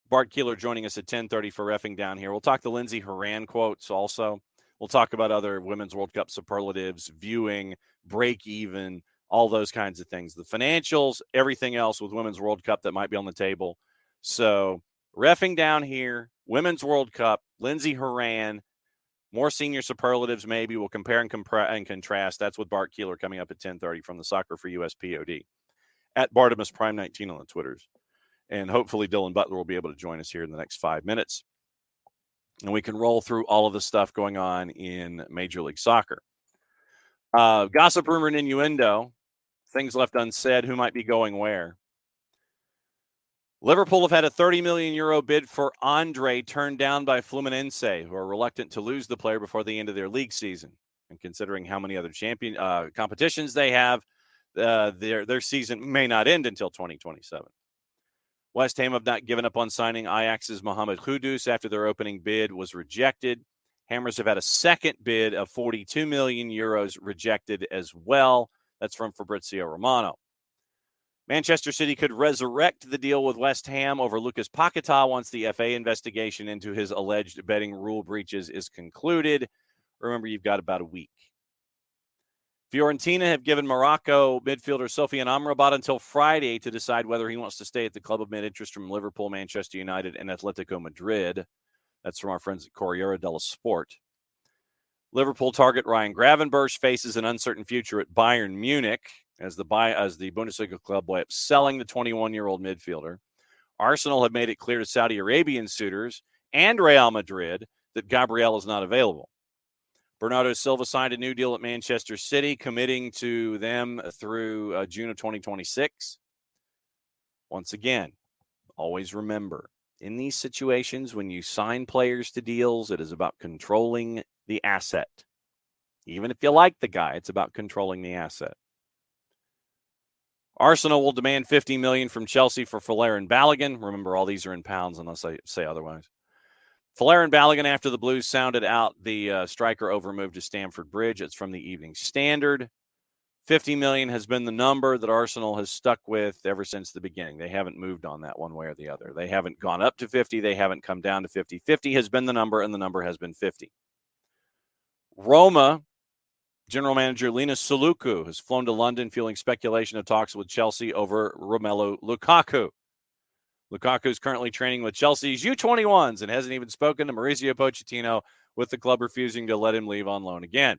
Bart Keeler joining us at 10:30 for reffing down here. We'll talk the Lindsey Horan quotes also. We'll talk about other Women's World Cup superlatives, viewing, break even, all those kinds of things. The financials, everything else with Women's World Cup that might be on the table. So reffing down here, Women's World Cup, Lindsey Horan, more senior superlatives maybe. We'll compare and contrast. That's with Bart Keeler coming up at 10:30 from the SoccerForUS POD. At Bartimus Prime 19 on the Twitters. And hopefully Dylan Butler will be able to join us here in the next 5 minutes. And we can roll through all of the stuff going on in Major League Soccer. Gossip, rumor, and innuendo. Things left unsaid. Who might be going where? Liverpool have had a €30 million bid for Andre turned down by Fluminense, who are reluctant to lose the player before the end of their league season. And considering how many other competitions they have, their season may not end until 2027. West Ham have not given up on signing Ajax's Mohamed Kudus after their opening bid was rejected. Hammers have had a second bid of 42 million euros rejected as well. That's from Fabrizio Romano. Manchester City could resurrect the deal with West Ham over Lucas Paquetá once the FA investigation into his alleged betting rule breaches is concluded. Remember, you've got about a week. Fiorentina have given Morocco midfielder Sofiane Amrabat until Friday to decide whether he wants to stay at the club amid interest from Liverpool, Manchester United, and Atletico Madrid. That's from our friends at Corriere dello Sport. Liverpool target Ryan Gravenberch faces an uncertain future at Bayern Munich as the Bundesliga club way up selling the 21-year-old midfielder. Arsenal have made it clear to Saudi Arabian suitors and Real Madrid that Gabriel is not available. Bernardo Silva signed a new deal at Manchester City, committing to them through June of 2026. Once again, always remember, in these situations, when you sign players to deals, it is about controlling the asset. Even if you like the guy, it's about controlling the asset. Arsenal will demand $50 million from Chelsea for Folarin Balogun. Remember, all these are in pounds unless I say otherwise. Folarin Balogun, after the Blues sounded out the striker over move to Stamford Bridge. It's from the Evening Standard. $50 million has been the number that Arsenal has stuck with ever since the beginning. They haven't moved on that one way or the other. They haven't gone up to 50. They haven't come down to 50. 50 has been the number, and the number has been 50. Roma general manager Linus Suluku has flown to London, fueling speculation of talks with Chelsea over Romelu Lukaku. Lukaku is currently training with Chelsea's U21s and hasn't even spoken to Mauricio Pochettino, with the club refusing to let him leave on loan again.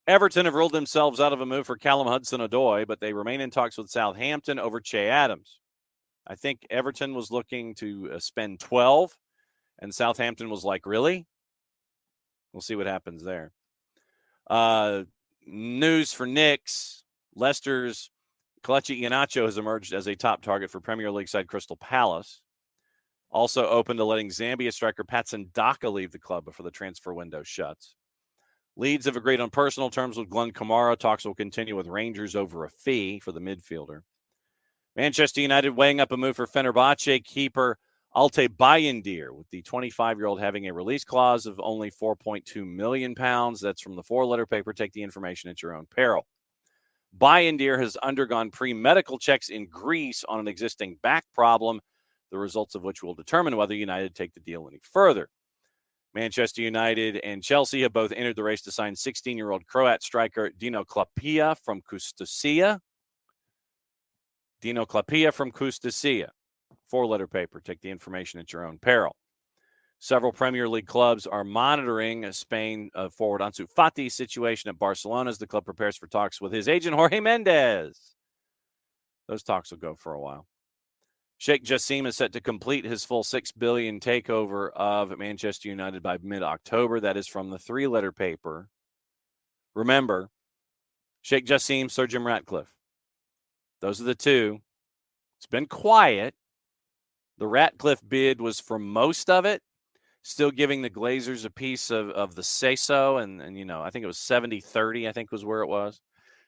Everton have ruled themselves out of a move for Callum Hudson-Odoi, but they remain in talks with Southampton over Che Adams. I think Everton was looking to spend 12, and Southampton was like, really? We'll see what happens there. News for Knicks. Leicester's Kelechi Iheanacho has emerged as a top target for Premier League side Crystal Palace. Also open to letting Zambia striker Patson Daka leave the club before the transfer window shuts. Leeds have agreed on personal terms with Glenn Kamara. Talks will continue with Rangers over a fee for the midfielder. Manchester United weighing up a move for Fenerbahce keeper Altay Bayindir, with the 25-year-old having a release clause of only £4.2 million. That's from the four-letter paper. Take the information at your own peril. Bayindir has undergone pre-medical checks in Greece on an existing back problem, the results of which will determine whether United take the deal any further. Manchester United and Chelsea have both entered the race to sign 16-year-old Croat striker Dino Klapija from Kustosia. Dino Klapija from Kustosia. Four-letter paper. Take the information at your own peril. Several Premier League clubs are monitoring Spain forward Ansu Fati's situation at Barcelona as the club prepares for talks with his agent, Jorge Mendes. Those talks will go for a while. Sheikh Jassim is set to complete his full $6 billion takeover of Manchester United by mid-October. That is from the three-letter paper. Remember, Sheikh Jassim, Sir Jim Ratcliffe. Those are the two. It's been quiet. The Ratcliffe bid was for most of it, still giving the Glazers a piece of the say-so. And you know, I think it was 70-30, I think was where it was.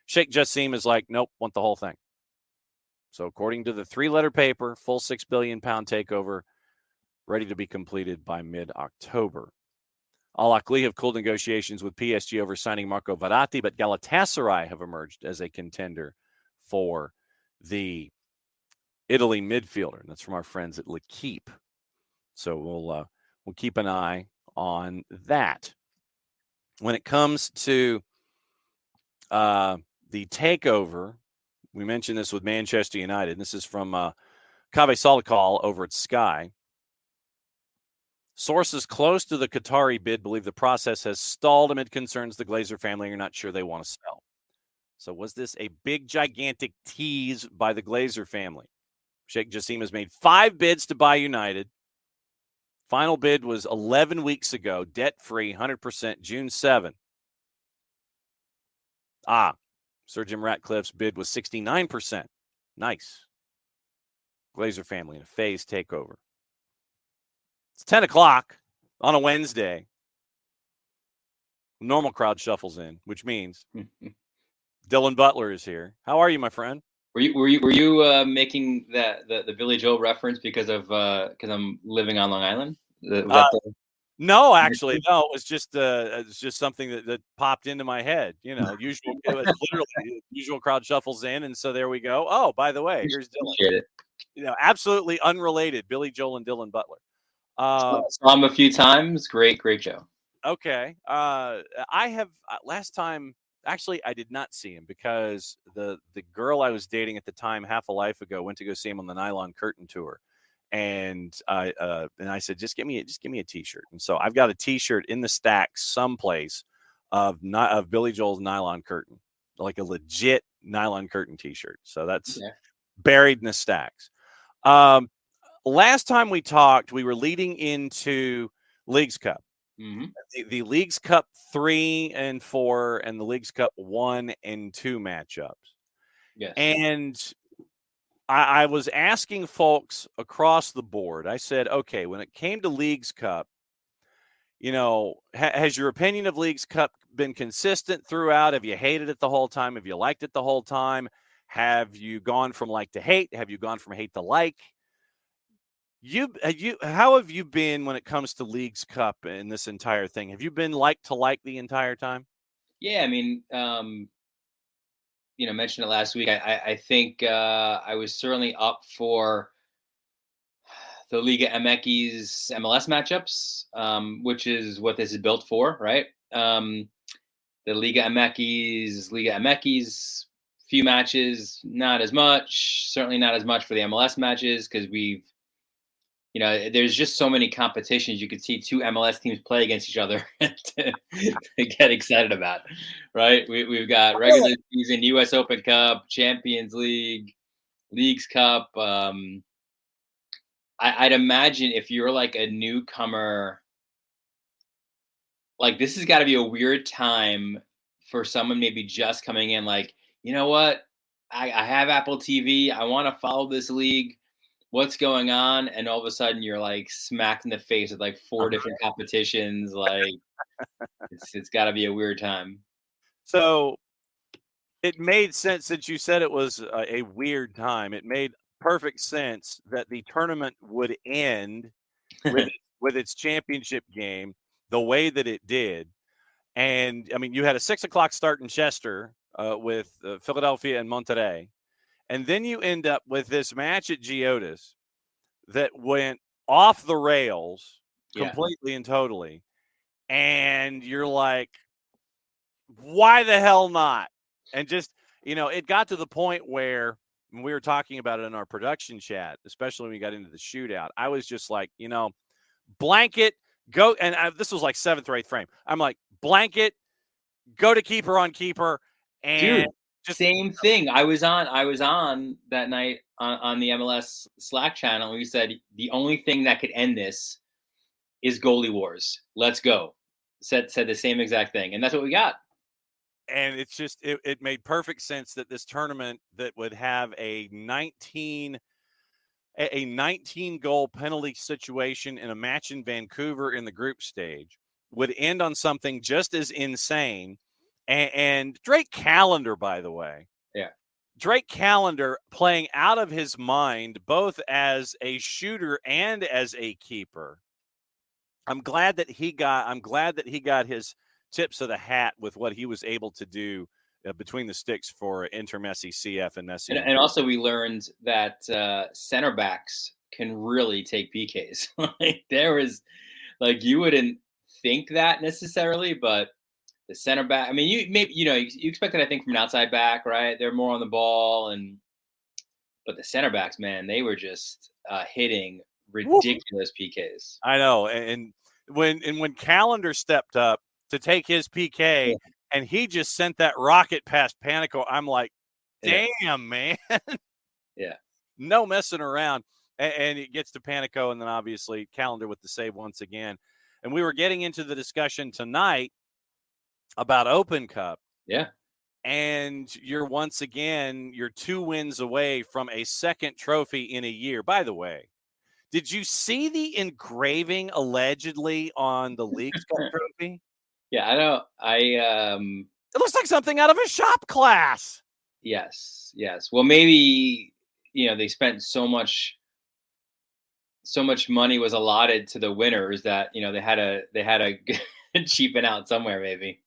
Sheikh Jassim is like, nope, want the whole thing. So according to the three-letter paper, full £6 billion takeover, ready to be completed by mid-October. Al Ahly have cooled negotiations with PSG over signing Marco Verratti, but Galatasaray have emerged as a contender for the Italy midfielder. And that's from our friends at L'Equipe. So we'll keep an eye on that. When it comes to the takeover, we mentioned this with Manchester United. This is from Kaveh Solakal over at Sky. Sources close to the Qatari bid believe the process has stalled amid concerns the Glazer family are not sure they want to sell. So was this a big, gigantic tease by the Glazer family? Sheikh Jassim has made 5 bids to buy United. Final bid was 11 weeks ago, debt-free, 100%, June 7. Sir Jim Ratcliffe's bid was 69%. Nice. Glazer family in a phased takeover. It's 10 o'clock on a Wednesday. Normal crowd shuffles in, which means Dylan Butler is here. How are you, my friend? Were you making the Billy Joel reference because I'm living on Long Island? Was that the? No, actually, no. It was just something that popped into my head. It was literally usual crowd shuffles in, and so there we go. Oh, by the way, here's Dylan. Appreciate it. Absolutely unrelated. Billy Joel and Dylan Butler. Saw him a few times. Great show. Okay. I have last time. Actually, I did not see him because the girl I was dating at the time, half a life ago, went to go see him on the Nylon Curtain tour. And I said, just give me a T-shirt. And so I've got a T-shirt in the stack someplace of Billy Joel's Nylon Curtain, like a legit Nylon Curtain T-shirt. So that's buried in the stacks. Last time we talked, we were leading into Leagues Cup, the Leagues Cup 3 and 4, and the Leagues Cup 1 and 2 matchups. Yes, and I was asking folks across the board. I said, okay, when it came to Leagues Cup, has your opinion of Leagues Cup been consistent throughout? Have you hated it the whole time? Have you liked it the whole time? Have you gone from like to hate? Have you gone from hate to like? How have you been when it comes to Leagues Cup in this entire thing? Have you been like to like the entire time? Yeah, I mean, mentioned it last week. I think I was certainly up for the Liga MX MLS matchups, which is what this is built for, right? The Liga MX, few matches, not as much. Certainly not as much for the MLS matches because there's just so many competitions. You could see two MLS teams play against each other to get excited about, right? We've got regular season, US Open Cup, Champions League, Leagues Cup. I'd imagine if you're like a newcomer, like this has got to be a weird time for someone maybe just coming in, like, you know what? I have Apple TV. I want to follow this league. What's going on? And all of a sudden you're like smacked in the face with like four different competitions. Like it's got to be a weird time. So it made sense since you said it was a weird time. It made perfect sense that the tournament would end with its championship game the way that it did. And I mean, you had a 6:00 start in Chester with Philadelphia and Monterrey. And then you end up with this match at Geodis that went off the rails completely and totally. And you're like, why the hell not? And just, it got to the point where when we were talking about it in our production chat, especially when we got into the shootout, I was just like, blanket, go. And this was like 7th or 8th frame. I'm like, blanket, go to keeper on keeper. And dude, same thing. I was on that night on the MLS Slack channel. And we said the only thing that could end this is goalie wars. Let's go. Said the same exact thing. And that's what we got. And it's just, it made perfect sense that this tournament that would have a 19 goal penalty situation in a match in Vancouver in the group stage would end on something just as insane. And Drake Callender, by the way. Yeah. Drake Callender playing out of his mind, both as a shooter and as a keeper. I'm glad that he got his tips of the hat with what he was able to do between the sticks for Inter Messi CF and Messi. And also we learned that center backs can really take PKs. Like there was, like, you wouldn't think that necessarily, but the center back, I mean, you expect it, I think, from an outside back, right? They're more on the ball, but the center backs, man, they were just hitting ridiculous PKs. I know. And when Callender stepped up to take his PK and he just sent that rocket past Panico, I'm like, damn, man. Yeah. No messing around. And it gets to Panico, and then obviously Callender with the save once again. And we were getting into the discussion tonight about Open Cup. Yeah. And you're 2 wins away from a second trophy in a year. By the way, did you see the engraving allegedly on the Leagues Cup trophy? Yeah, I know. It looks like something out of a shop class. Yes. Well, maybe they spent so much money was allotted to the winners that they had to cheapen out somewhere maybe.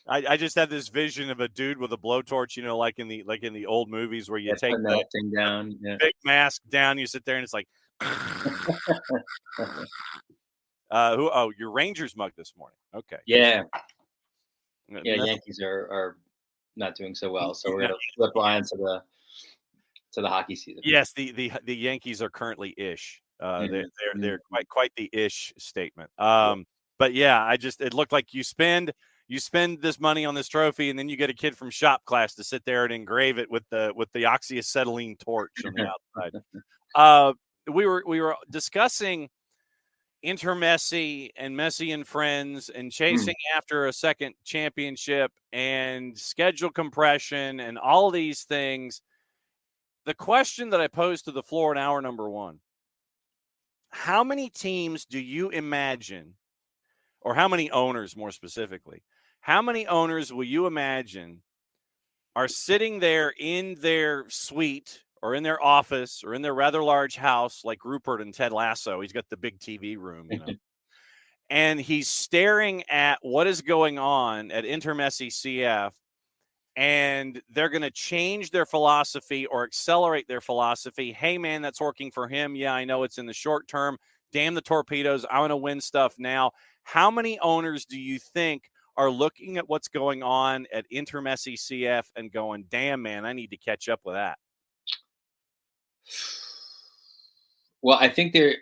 I just had this vision of a dude with a blowtorch, like in the old movies where you take Putting that thing down. the big mask down, you sit there and it's like your Rangers mug this morning. Okay. Yeah. Yankees are not doing so well, so we're gonna flip lines to the hockey season. Yes, the Yankees are currently ish. They're quite the ish statement. But yeah, it looked like you spend this money on this trophy, and then you get a kid from shop class to sit there and engrave it with the oxyacetylene torch on the outside. We were discussing Inter Messi and Messi and friends and chasing after a second championship and schedule compression and all these things. The question that I posed to the floor in hour number one: how many teams do you imagine, or how many owners more specifically, how many owners will you imagine are sitting there in their suite or in their office or in their rather large house like Rupert and Ted Lasso? He's got the big TV room, and he's staring at what is going on at Inter Messi CF, and they're going to change their philosophy or accelerate their philosophy. Hey, man, that's working for him. Yeah, I know it's in the short term. Damn the torpedoes. I want to win stuff now. How many owners do you think are looking at what's going on at Inter Messi CF and going, damn, man, I need to catch up with that? Well, I think there's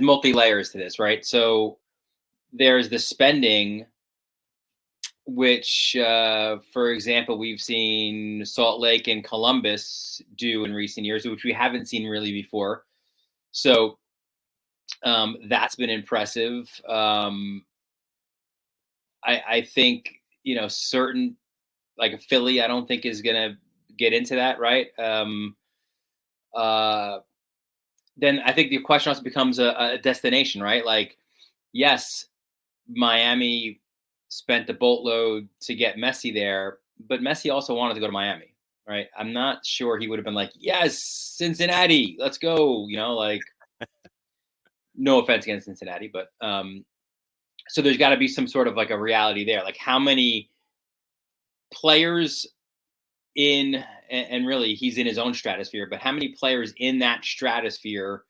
multi layers to this, right? So there's the spending, which, for example, we've seen Salt Lake and Columbus do in recent years, which we haven't seen really before. So that's been impressive. I think certain, like a Philly, I don't think is gonna get into that, right? Then I think the question also becomes a destination, right? Like, yes, Miami spent the boatload to get Messi there, but Messi also wanted to go to Miami, right? I'm not sure he would have been like, yes, Cincinnati, let's go. Like, no offense against Cincinnati, but so there's got to be some sort of like a reality there. Like, how many players and really he's in his own stratosphere, but how many players in that stratosphere?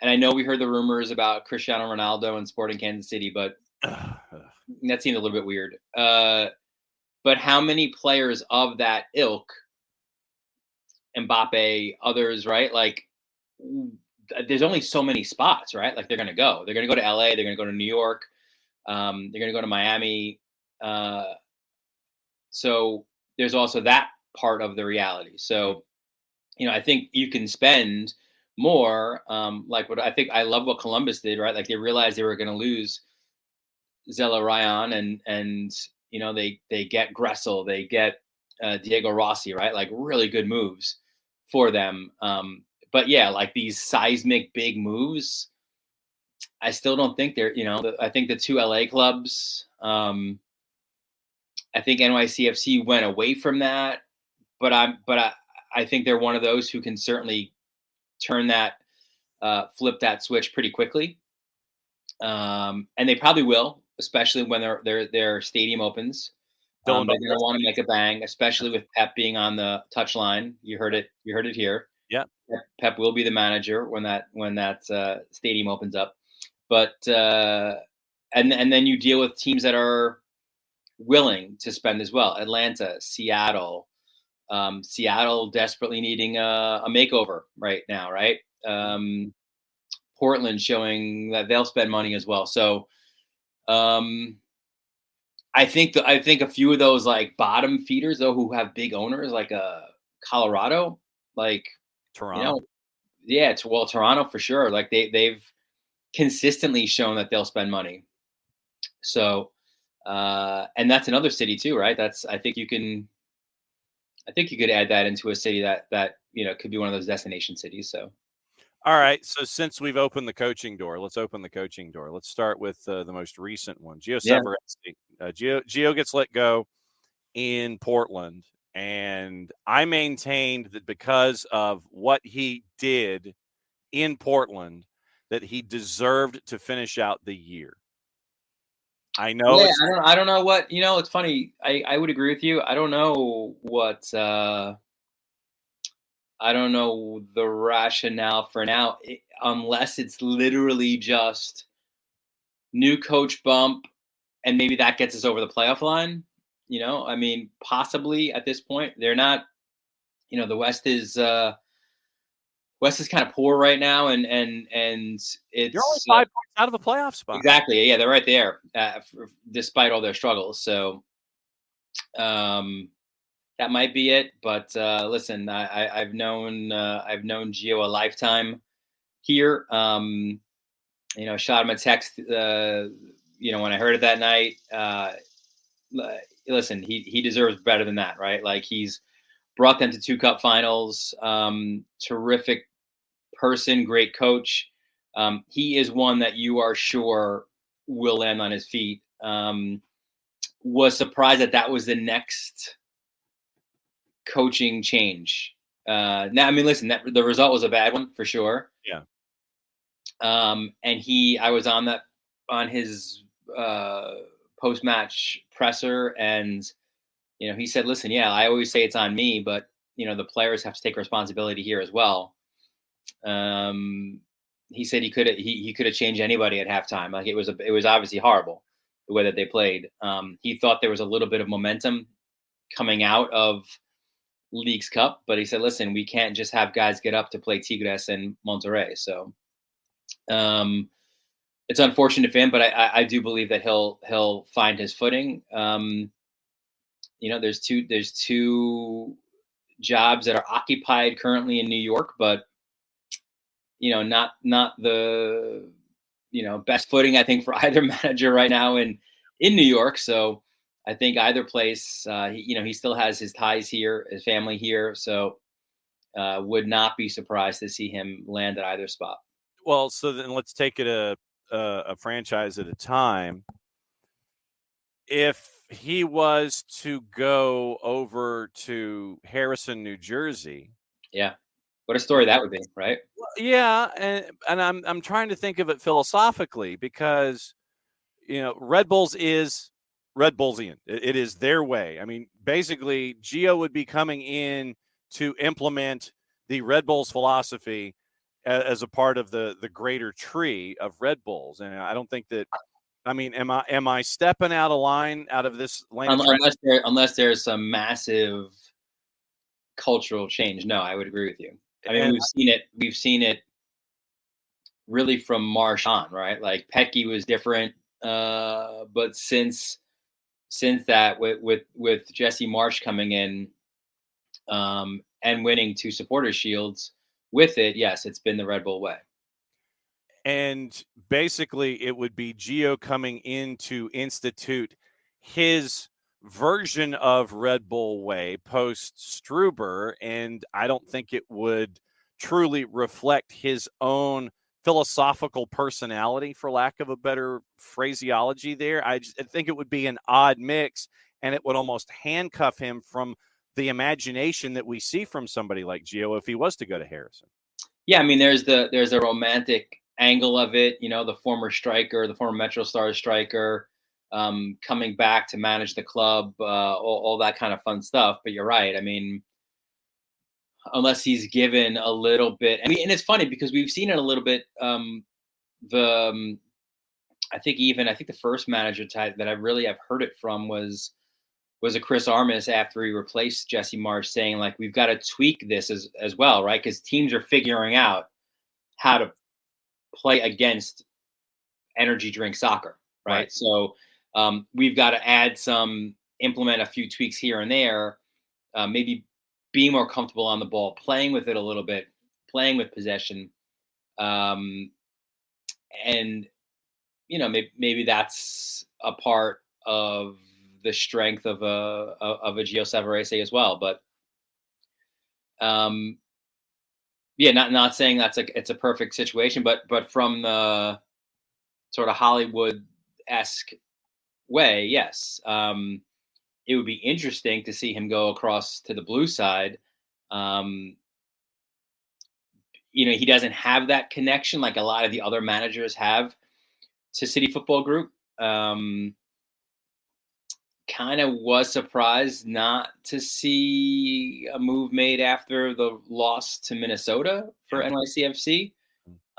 And I know we heard the rumors about Cristiano Ronaldo and Sporting Kansas City, but that seemed a little bit weird. But how many players of that ilk, Mbappe, others, right? Like, there's only so many spots, right? Like, they're going to go to LA. They're going to go to New York. They're going to go to Miami. So there's also that part of the reality. So, I think you can spend more. Like what I love what Columbus did, right? Like, they realized they were going to lose Zella Ryan and they get Gressel, they get Diego Rossi, right? Like, really good moves for them. But yeah, like these seismic big moves, I still don't think they're, I think the two LA clubs, I think NYCFC went away from that, but I think they're one of those who can certainly turn that, flip that switch pretty quickly. And they probably will, especially when their stadium opens. They're going to want to make a bang, especially with Pep being on the touchline. You heard it here. Yeah. Pep will be the manager when that stadium opens up. But and then you deal with teams that are willing to spend as well. Atlanta, Seattle, Seattle desperately needing a makeover right now, right? Portland showing that they'll spend money as well. So I think a few of those like bottom feeders though, who have big owners, like Colorado, like Toronto. Toronto for sure. Like they've consistently shown that they'll spend money. So and that's another city too, right? I think you could add that into a city that could be one of those destination cities. So All right. So since we've opened the coaching door, let's open the coaching door. Let's start with the most recent one. Gio gets let go in Portland, and I maintained that because of what he did in Portland, that he deserved to finish out the year. I know. Yeah, I don't know what, it's funny. I would agree with you. I don't know what I don't know the rationale for now, unless it's literally just new coach bump, and maybe that gets us over the playoff line. I mean, possibly at this point. They're not, the West is kind of poor right now, and it's You're only 5 points out of a playoff spot. Exactly. Yeah, they're right there, despite all their struggles. So that might be it. But listen, I've known Gio a lifetime here. Shot him a text. When I heard it that night. Listen, he deserves better than that, right? Like, he's brought them to 2 cup finals. Terrific person, great coach. He is one that you are sure will land on his feet. Was surprised that was the next coaching change. Now, I mean, listen, the result was a bad one for sure. Yeah. And I was on his post-match presser, and he said, "Listen, yeah, I always say it's on me, but the players have to take responsibility here as well." He said he could have changed anybody at halftime. Like, it was obviously horrible the way that they played. He thought there was a little bit of momentum coming out of Leagues Cup, but he said, "Listen, we can't just have guys get up to play Tigres and Monterrey." So it's unfortunate for him, but I do believe that he'll find his footing. There's two jobs that are occupied currently in New York, but not the best footing, I think, for either manager right now in New York. So I think either place, he still has his ties here, his family here. So would not be surprised to see him land at either spot. Well, so then let's take it a franchise at a time. If he was to go over to Harrison, New Jersey, yeah, what a story that would be, right? Yeah, and I'm trying to think of it philosophically, because Red Bulls is Red Bullsian. It is their way. I mean, basically, Gio would be coming in to implement the Red Bulls philosophy as a part of the greater tree of Red Bulls. And I don't think that. I mean, am I stepping out of line out of this lane? Unless there's some massive cultural change. No, I would agree with you. I mean, we've seen it really from Marsh on, right? Like, Petke was different, but since that, with Jesse Marsh coming in and winning 2 supporters shields with it, yes, it's been the Red Bull way. And basically, it would be Gio coming in to institute his version of Red Bull way post Struber, and I don't think it would truly reflect his own philosophical personality, for lack of a better phraseology there. I think it would be an odd mix, and it would almost handcuff him from the imagination that we see from somebody like Gio if he was to go to Harrison. Yeah, I mean, there's a romantic angle of it, the former striker, the former Metro Stars striker, coming back to manage the club, all that kind of fun stuff. But you're right. I mean, unless he's given a little bit, and it's funny because we've seen it a little bit. I think the first manager type that I've heard it from was a Chris Armas after he replaced Jesse Marsh, saying, like, we've got to tweak this as well, right? Because teams are figuring out how to play against energy drink soccer, right? So we've got to implement a few tweaks here and there, maybe be more comfortable on the ball, playing with it a little bit, playing with possession, and maybe that's a part of the strength of a Gio Savarese as well. But Yeah, not saying it's a perfect situation, but from the sort of Hollywood-esque way, yes. It would be interesting to see him go across to the blue side. Um, he doesn't have that connection like a lot of the other managers have to City Football Group. Kind of was surprised not to see a move made after the loss to Minnesota for Yeah. NYCFC.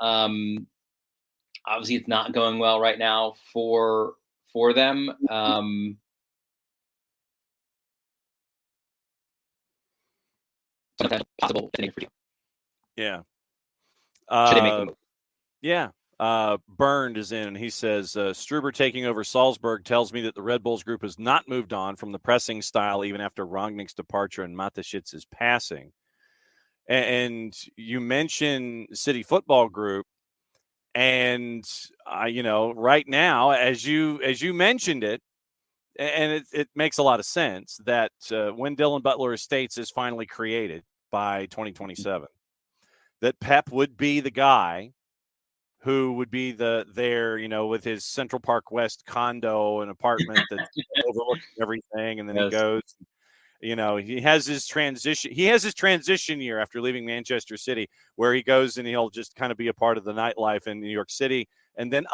Obviously, it's not going well right now for them. Possible for you. Yeah. Should they make the move? Yeah. Burned is in, and he says, Struber taking over Salzburg tells me that the Red Bulls group has not moved on from the pressing style even after Rangnick's departure and Mateschitz' passing. And you mentioned City Football Group, and right now, as you mentioned it, and it makes a lot of sense that when Dylan Butler Estates is finally created by 2027, that Pep would be the guy who would be there, with his Central Park West condo and apartment that's overlooking everything, and then he goes. He has his transition year after leaving Manchester City, where he goes and he'll just kind of be a part of the nightlife in New York City. And then,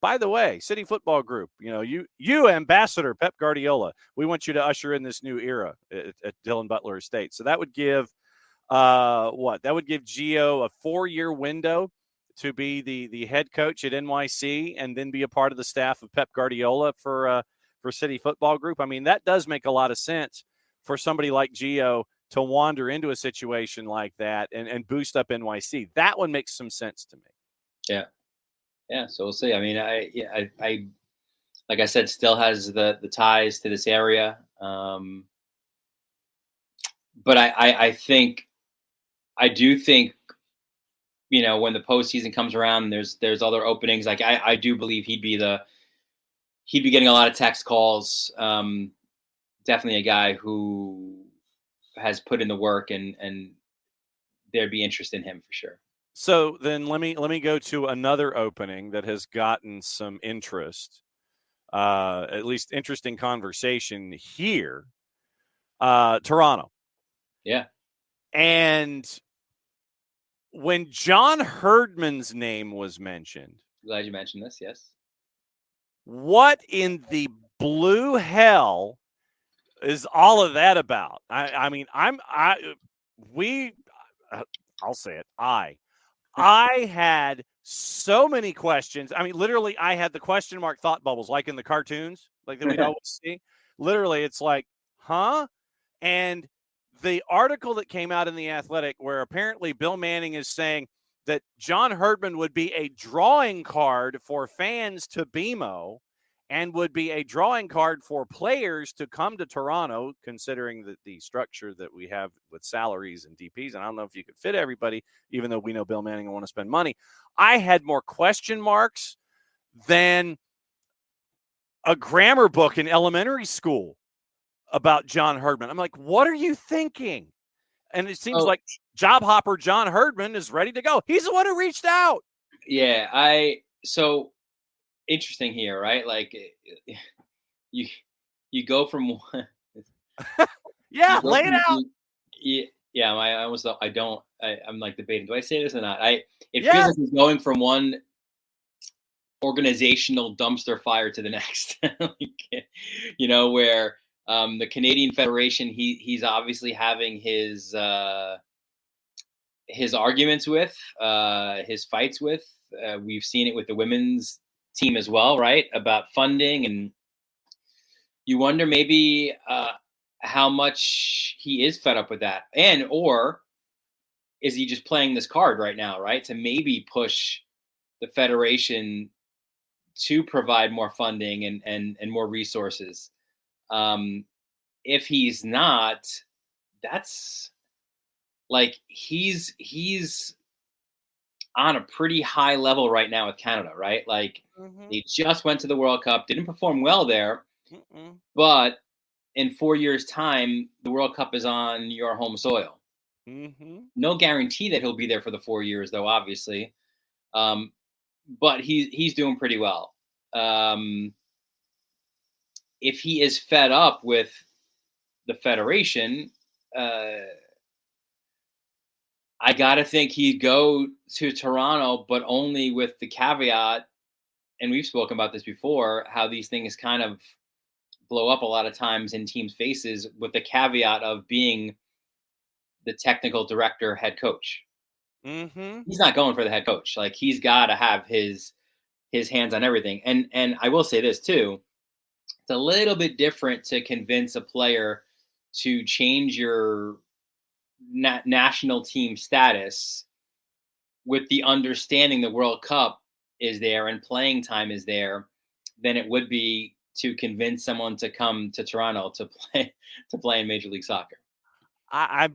by the way, City Football Group, you ambassador Pep Guardiola, we want you to usher in this new era at Dylan Butler Estate. So that would give That would give Gio a 4-year window to be the head coach at NYC and then be a part of the staff of Pep Guardiola for City Football Group. I mean, that does make a lot of sense for somebody like Gio to wander into a situation like that and boost up NYC. That one makes some sense to me. Yeah. Yeah. So we'll see. I mean, I like I said, still has the ties to this area. But I do think, when the postseason comes around, there's other openings. Like I do believe he'd be getting a lot of text calls. Definitely a guy who has put in the work, and there'd be interest in him for sure. So then let me go to another opening that has gotten some interest, at least interesting conversation here. Toronto. Yeah. And when John Herdman's name was mentioned, Glad you mentioned this. Yes. What in the blue hell is all of that about? I'll say it. I had so many questions. I mean, literally, I had the question mark thought bubbles, like in the cartoons, like that we'd always see. Literally, it's like, huh? And the article that came out in The Athletic, where apparently Bill Manning is saying that John Herdman would be a drawing card for fans to BMO and would be a drawing card for players to come to Toronto, considering the structure that we have with salaries and DPs. And I don't know if you could fit everybody, even though we know Bill Manning will want to spend money. I had more question marks than a grammar book in elementary school about John Herdman. I'm like, what are you thinking? And it seems like job hopper John Herdman is ready to go. He's the one who reached out. Yeah, so interesting here, right? Like you go from one. Yeah, lay it out. Yeah, I almost thought I'm like debating. Do I say this or not? It feels like he's going from one organizational dumpster fire to the next. Where the Canadian Federation, he's obviously having his arguments with, his fights with. We've seen it with the women's team as well, right? About funding, and you wonder maybe how much he is fed up with that, or is he just playing this card right now, right, to maybe push the federation to provide more funding and more resources. If he's not, that's like he's on a pretty high level right now with Canada, right? Like they just went to the World Cup, didn't perform well there, but in 4 years' time, the World Cup is on your home soil. Mm-hmm. No guarantee that he'll be there for the 4 years, though, obviously. But he's doing pretty well. If he is fed up with the federation, I got to think he'd go to Toronto, but only with the caveat, and we've spoken about this before, how these things kind of blow up a lot of times in teams' faces, with the caveat of being the technical director, head coach. Mm-hmm. He's not going for the head coach. Like, he's got to have his hands on everything. And I will say this too, it's a little bit different to convince a player to change your national team status with the understanding the World Cup is there and playing time is there than it would be to convince someone to come to Toronto to play in Major League Soccer. I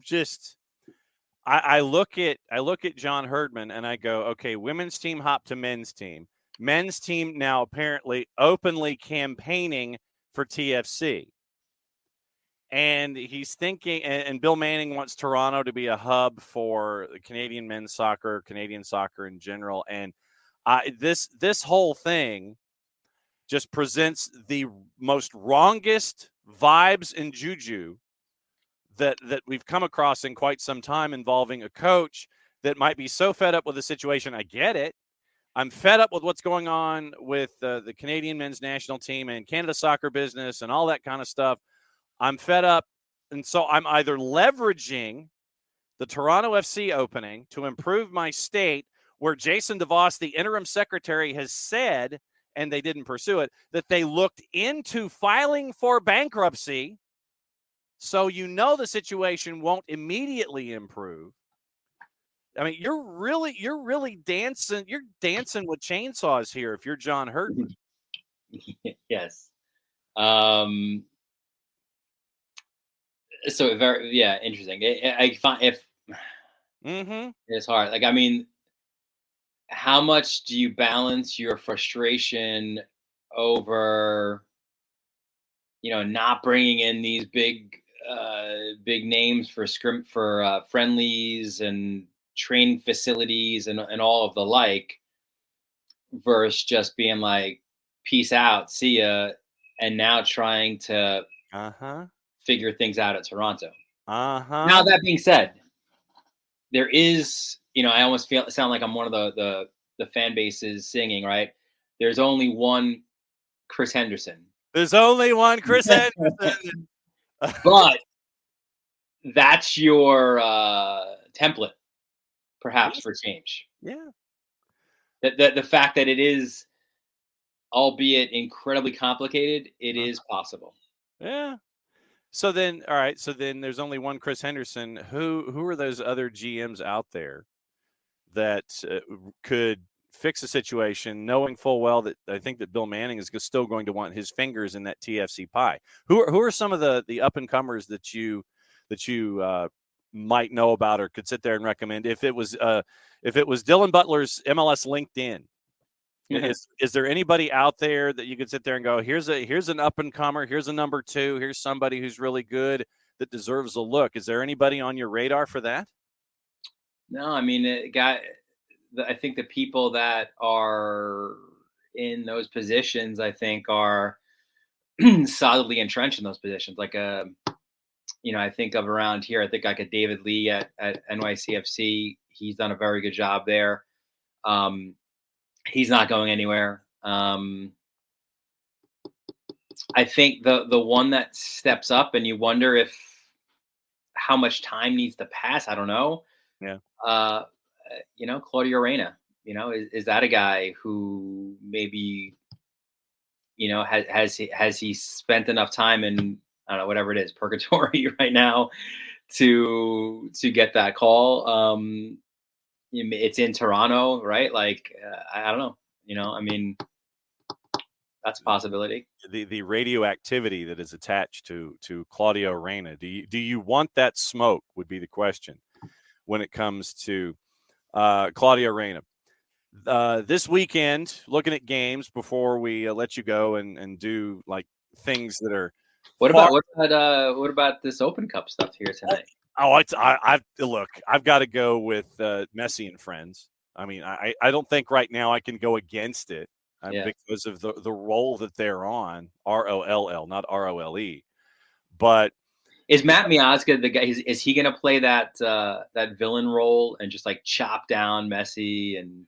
look at John Herdman and I go, okay, women's team hop to men's team. Men's team now apparently openly campaigning for TFC. And he's thinking, and Bill Manning wants Toronto to be a hub for Canadian men's soccer, Canadian soccer in general. And this whole thing just presents the most wrongest vibes and juju that we've come across in quite some time, involving a coach that might be so fed up with the situation. I get it. I'm fed up with what's going on with the Canadian men's national team and Canada soccer business and all that kind of stuff. I'm fed up. And so I'm either leveraging the Toronto FC opening to improve my state, where Jason DeVos, the interim secretary, has said, and they didn't pursue it, that they looked into filing for bankruptcy. So the situation won't immediately improve. I mean, you're really dancing. You're dancing with chainsaws here if you're John Herdman. Yes. So interesting. I find it's hard. Like, I mean, how much do you balance your frustration over, not bringing in these big names for friendlies and training facilities and all of the like, versus just being like, peace out, see ya, and now trying to figure things out at Toronto. Now, that being said, there is, I almost sound like I'm one of the fan bases singing, right? There's only one Chris Henderson. There's only one Chris Henderson. But that's your template, perhaps, for change. Yeah. The fact that it is, albeit incredibly complicated, it is possible. Yeah. So then, all right. So then there's only one Chris Henderson. Who are those other GMs out there that could fix a situation, knowing full well that I think that Bill Manning is still going to want his fingers in that TFC pie? Who are some of the up and comers that you might know about or could sit there and recommend? If it was Dylan Butler's MLS LinkedIn, is there anybody out there that you could sit there and go, here's an up and comer, here's a number 2, here's somebody who's really good that deserves a look? Is there anybody on your radar for that? No, I mean, I think the people that are in those positions, I think, are solidly entrenched in those positions. Like, I think of around here, I think like a David Lee at NYCFC. He's done a very good job there. He's not going anywhere. I think the one that steps up and you wonder how much time needs to pass. I don't know. Yeah. Claudio Reyna, is that a guy who maybe, has he spent enough time in, I don't know, whatever it is, purgatory right now to get that call? It's in Toronto, right? Like, I don't know. I mean, that's a possibility. The radioactivity that is attached to Claudio Reyna. Do you want that smoke? Would be the question when it comes to Claudio Reyna. This weekend, looking at games before we let you go and do like things that are. What about this Open Cup stuff here tonight? Oh, I've got to go with Messi and friends. I mean, I don't think right now I can go against it because of the role that they're on, ROLL, not ROLE. But is Matt Miazga the guy? Is he going to play that that villain role and just like chop down Messi and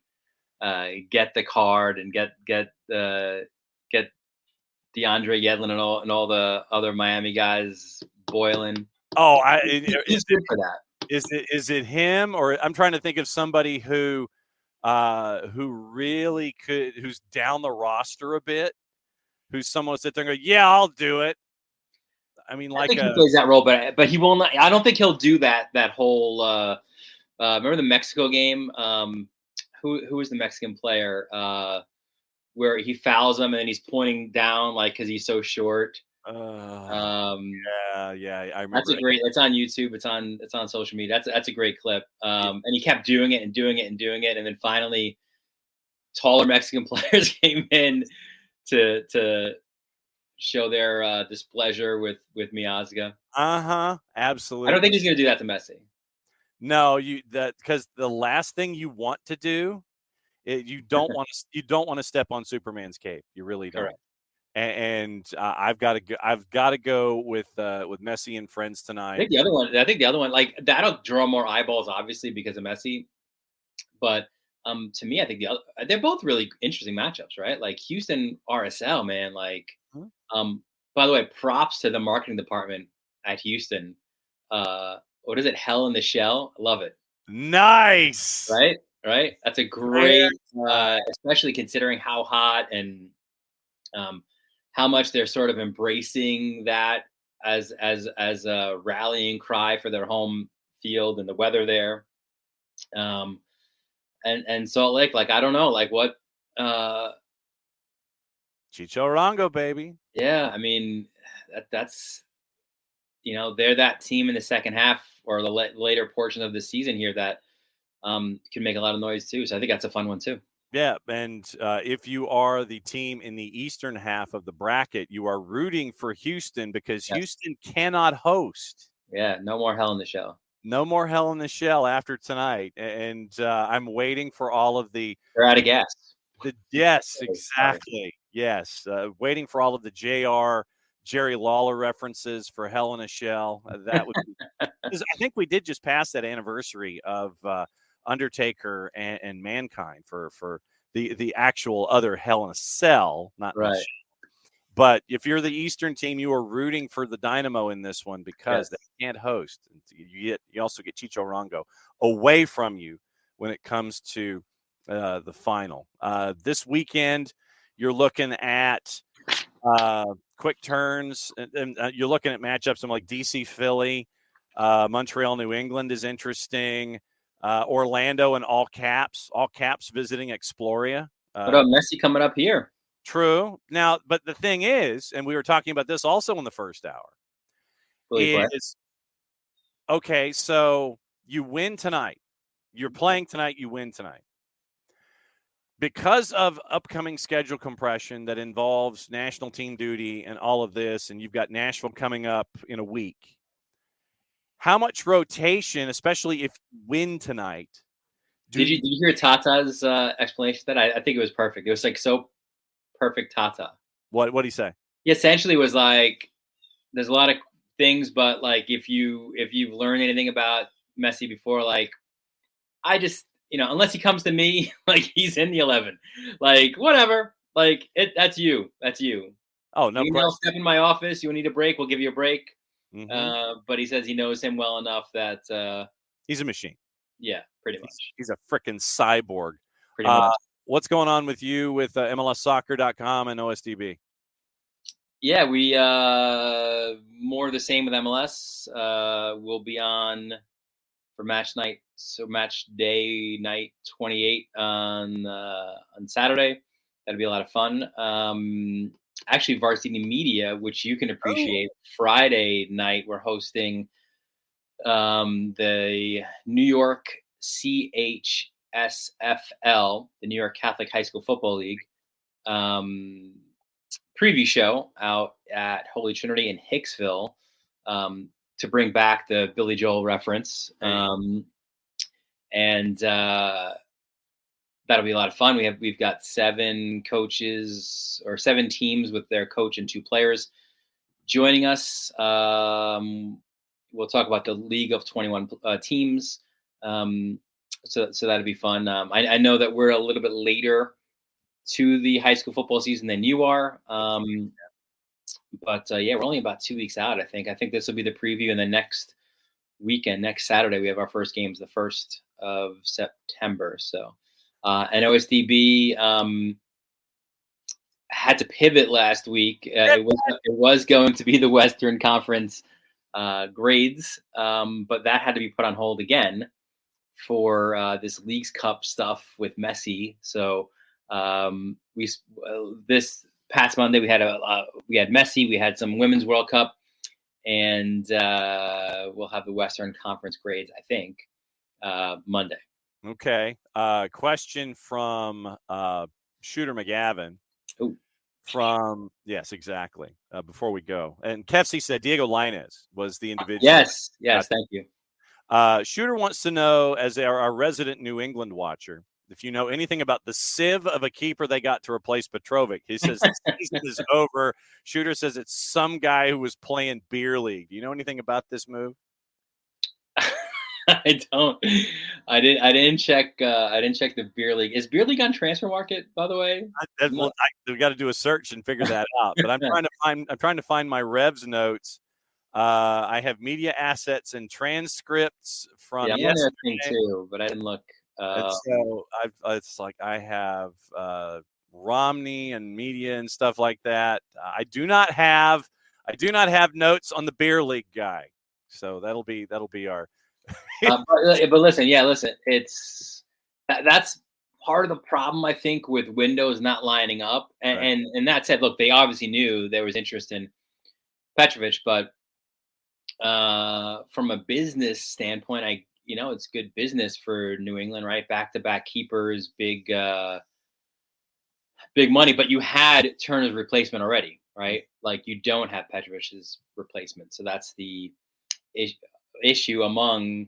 get the card and get DeAndre Yedlin and all the other Miami guys boiling? Oh, He's good for that. Is it him, or I'm trying to think of somebody who really could, who's down the roster a bit, who's someone sit there and go, yeah, I'll do it. I mean, I think he plays that role, but he will not. I don't think he'll do that whole. Remember the Mexico game? Who was the Mexican player where he fouls him and then he's pointing down like because he's so short. Yeah, I remember. That's a great. It's on YouTube. It's on social media. That's a great clip. And he kept doing it and doing it and doing it, and then finally, taller Mexican players came in to show their displeasure with Miazga. Absolutely. I don't think he's going to do that to Messi. No, because the last thing you want to do, you don't want to step on Superman's cape. You really don't. Correct. And I've got to go with Messi and friends tonight. I think the other one, like that'll draw more eyeballs, obviously because of Messi. But to me, I think they're both really interesting matchups, right? Like Houston RSL, man. Like, by the way, props to the marketing department at Houston. What is it? Hell in the Shell. I love it. Nice. Right. That's a great, especially considering how hot and how much they're sort of embracing that as a rallying cry for their home field and the weather there. And Salt Lake, like I don't know, like what Chicho Arango, baby. Yeah, I mean that's they're that team in the second half or the later portion of the season here that can make a lot of noise too. So I think that's a fun one too. Yeah, and if you are the team in the eastern half of the bracket, you are rooting for Houston because Houston cannot host. Yeah, no more Hell in the Shell. No more Hell in the Shell after tonight. And I'm waiting for all of the – they're out of gas. Yes, exactly. Yes, waiting for all of the Jerry Lawler references for Hell in a Shell. That would be – I think we did just pass that anniversary of Undertaker and Mankind for the actual other Hell in a Cell, not right. But if you're the Eastern team, you are rooting for the Dynamo in this one because they can't host. You also get Chicho Arango away from you when it comes to the final. This weekend, you're looking at quick turns, and you're looking at matchups like DC Philly, Montreal New England is interesting. Orlando and all caps visiting Exploria. What about Messi coming up here? True. Now, but the thing is, and we were talking about this also in the first hour, is okay, so you win tonight. You're playing tonight, you win tonight. Because of upcoming schedule compression that involves national team duty and all of this, and you've got Nashville coming up in a week, how much rotation, especially if you win tonight? Did you hear Tata's explanation of that? I think it was perfect. It was like so perfect Tata. What did he say? He essentially was like, there's a lot of things, but like if you've learned anything about Messi before, like I just unless he comes to me, like he's in the 11, like whatever, like that's you. Oh no, you step in my office. You need a break, we'll give you a break. Mm-hmm. But he says he knows him well enough that he's a machine. Yeah, pretty much. He's a freaking cyborg. Pretty much. What's going on with you with MLSsoccer.com and OSDB? Yeah, we more the same with MLS. We'll be on for match day night 28 on Saturday. That'll be a lot of fun. Actually, Varsity Media, which you can appreciate, Friday night we're hosting the New York CHSFL, the New York Catholic High School Football League, preview show out at Holy Trinity in Hicksville to to bring back the Billy Joel reference. And that'll be a lot of fun. We've got 7 coaches or 7 teams with their coach and 2 players joining us. We'll talk about the league of 21 teams. So that'll be fun. I know that we're a little bit later to the high school football season than you are. But we're only about 2 weeks out, I think. I think this will be the preview, and the next weekend, next Saturday, we have our first games, the 1st of September. So, and OSDB had to pivot last week. It was going to be the Western Conference grades, but that had to be put on hold again for this Leagues Cup stuff with Messi. So this past Monday we had Messi, we had some Women's World Cup, and we'll have the Western Conference grades, I think, Monday. Okay. Question from Shooter McGavin. Ooh. Yes, exactly. Before we go, and Kefsey said Diego Lainez was the individual. Yes, thank you. Shooter wants to know, as our resident New England watcher, if you know anything about the sieve of a keeper they got to replace Petrovic. He says the season is over. Shooter says it's some guy who was playing beer league. Do you know anything about this move? I don't. I didn't check. I didn't check the beer league. Is beer league on Transfer Market, by the way? We've got to do a search and figure that out. But I'm trying to find my Revs notes. I have media assets and transcripts from yesterday too, but I didn't look. So it's like I have Romney and media and stuff like that. I do not have notes on the beer league guy. So that'll be our. But listen, that's part of the problem, I think, with Windows not lining up. And that said, look, they obviously knew there was interest in Petrovic, but from a business standpoint, it's good business for New England, right? Back-to-back keepers, big money, but you had Turner's replacement already, right? Like, you don't have Petrovic's replacement. So that's the issue among